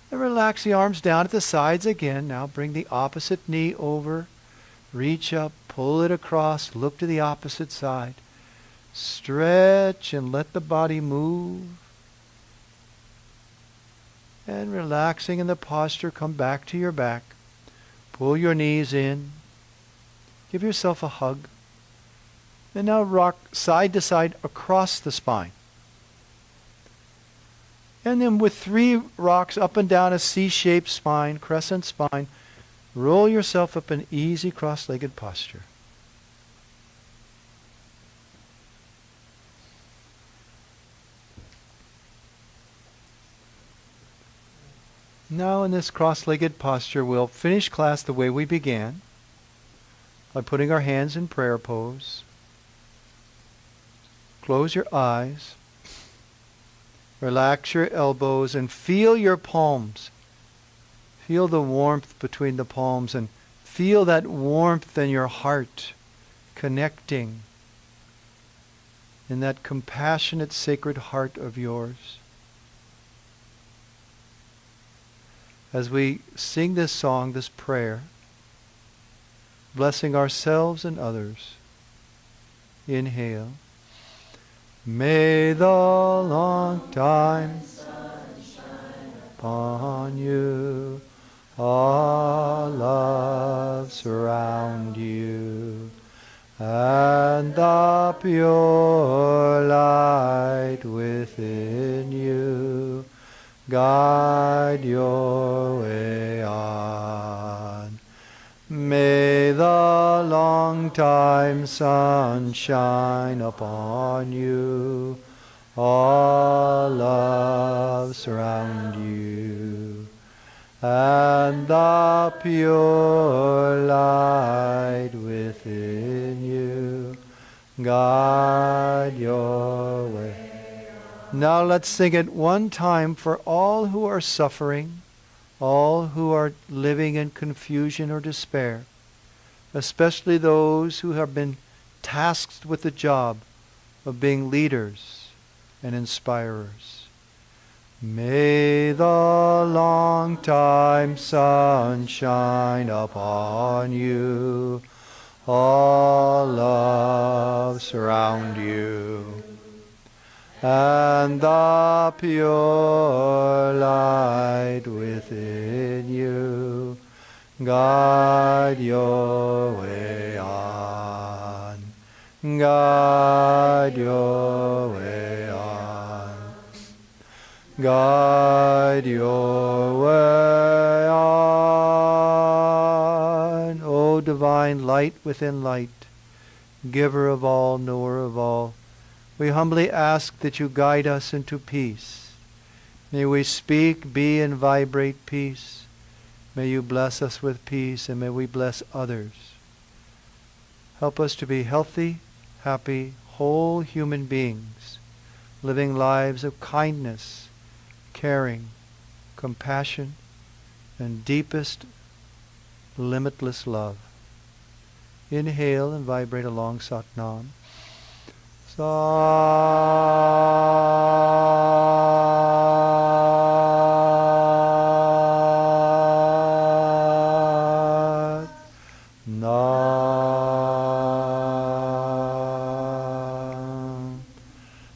And relax the arms down at the sides again. Now bring the opposite knee over. Reach up, pull it across, look to the opposite side. Stretch and let the body move. And relaxing in the posture, come back to your back. Pull your knees in. Give yourself a hug. And now rock side to side across the spine. And then with 3 rocks up and down a C-shaped spine, crescent spine, roll yourself up in easy cross-legged posture. Now in this cross-legged posture, we'll finish class the way we began. by putting our hands in prayer pose. Close your eyes. Relax your elbows and feel your palms. Feel the warmth between the palms and feel that warmth in your heart connecting in that compassionate, sacred heart of yours. As we sing this song, this prayer, blessing ourselves and others, inhale. May the long time sun shine upon you, all love surround you, and the pure light within you guide your way on. May the long time sun shine upon you, all love surround you, and the pure light within you guide your way. Now let's sing it one time for all who are suffering, all who are living in confusion or despair, especially those who have been tasked with the job of being leaders and inspirers. May the long time sun shine upon you, all love surround you, and the pure light within you guide your way on, guide your way on, guide your way on. O divine light within light, giver of all, knower of all, we humbly ask that you guide us into peace. May we speak, be, and vibrate peace. May you bless us with peace, and may we bless others. Help us to be healthy, happy, whole human beings, living lives of kindness, caring, compassion, and deepest, limitless love. Inhale and vibrate along Satnam. Sat Nam.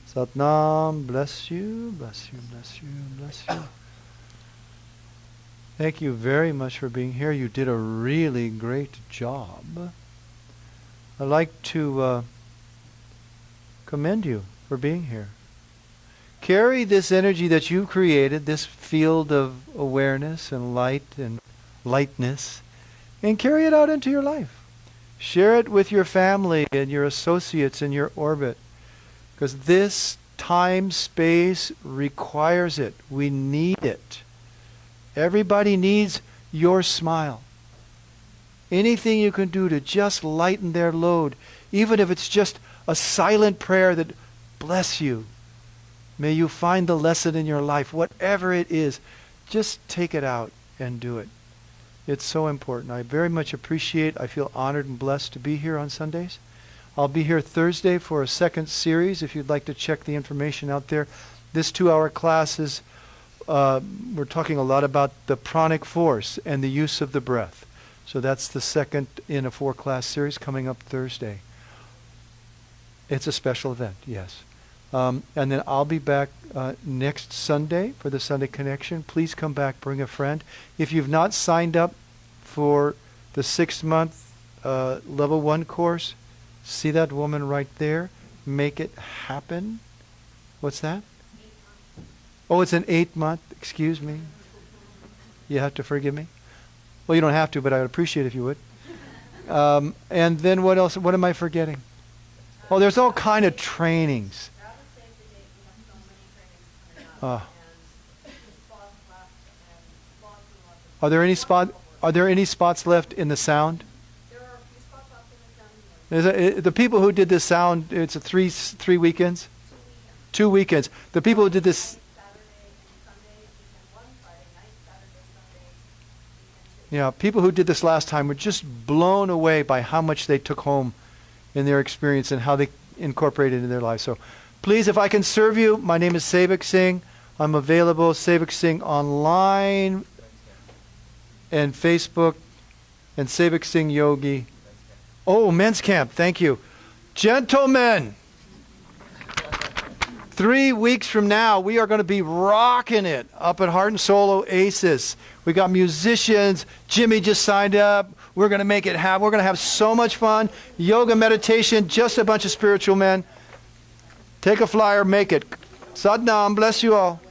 Sat Nam, bless you, bless you, bless you, bless you. Thank you very much for being here. You did a really great job. I'd like to commend you for being here. Carry this energy that you've created, this field of awareness and light and lightness, and carry it out into your life. Share it with your family and your associates in your orbit, because this time, space requires it. We need it. Everybody needs your smile. Anything you can do to just lighten their load, even if it's just a silent prayer that bless you. May you find the lesson in your life, whatever it is. Just take it out and do it. It's so important. I very much appreciate, I feel honored and blessed to be here on Sundays. I'll be here Thursday for a second series if you'd like to check the information out there. This 2-hour class is, we're talking a lot about the pranic force and the use of the breath. So that's the second in a 4-class series coming up Thursday. It's a special event, yes. And then I'll be back next Sunday for the Sunday Connection. Please come back, bring a friend. If you've not signed up for the 6-month Level 1 course, see that woman right there? Make it happen. What's that? 8 months. Oh, it's an 8-month. Excuse me. You have to forgive me. Well, you don't have to, but I would appreciate it if you would. And then what else? What am I forgetting? Oh, there's all kind of trainings. Are there any spots left in the sound? There are a few spots left in The people who did this sound, it's a three weekends? 2 weekends. The people who did this, Saturday and Sunday, weekend one, Friday night, Saturday, Sunday, weekend two. yeah, people who did this last time were just blown away by how much they took home in their experience and how they incorporated it in their lives. So please, if I can serve you, my name is Sevak Singh. I'm available, Sevak Singh online and Facebook and Sevak Singh Yogi. Oh, men's camp. Thank you. Gentlemen, 3 weeks from now, we are going to be rocking it up at Heart and Soul Oasis. We got musicians. Jimmy just signed up. We're going to make it happen. We're going to have so much fun. Yoga, meditation, just a bunch of spiritual men. Take a flyer, make it. Sadnam, bless you all.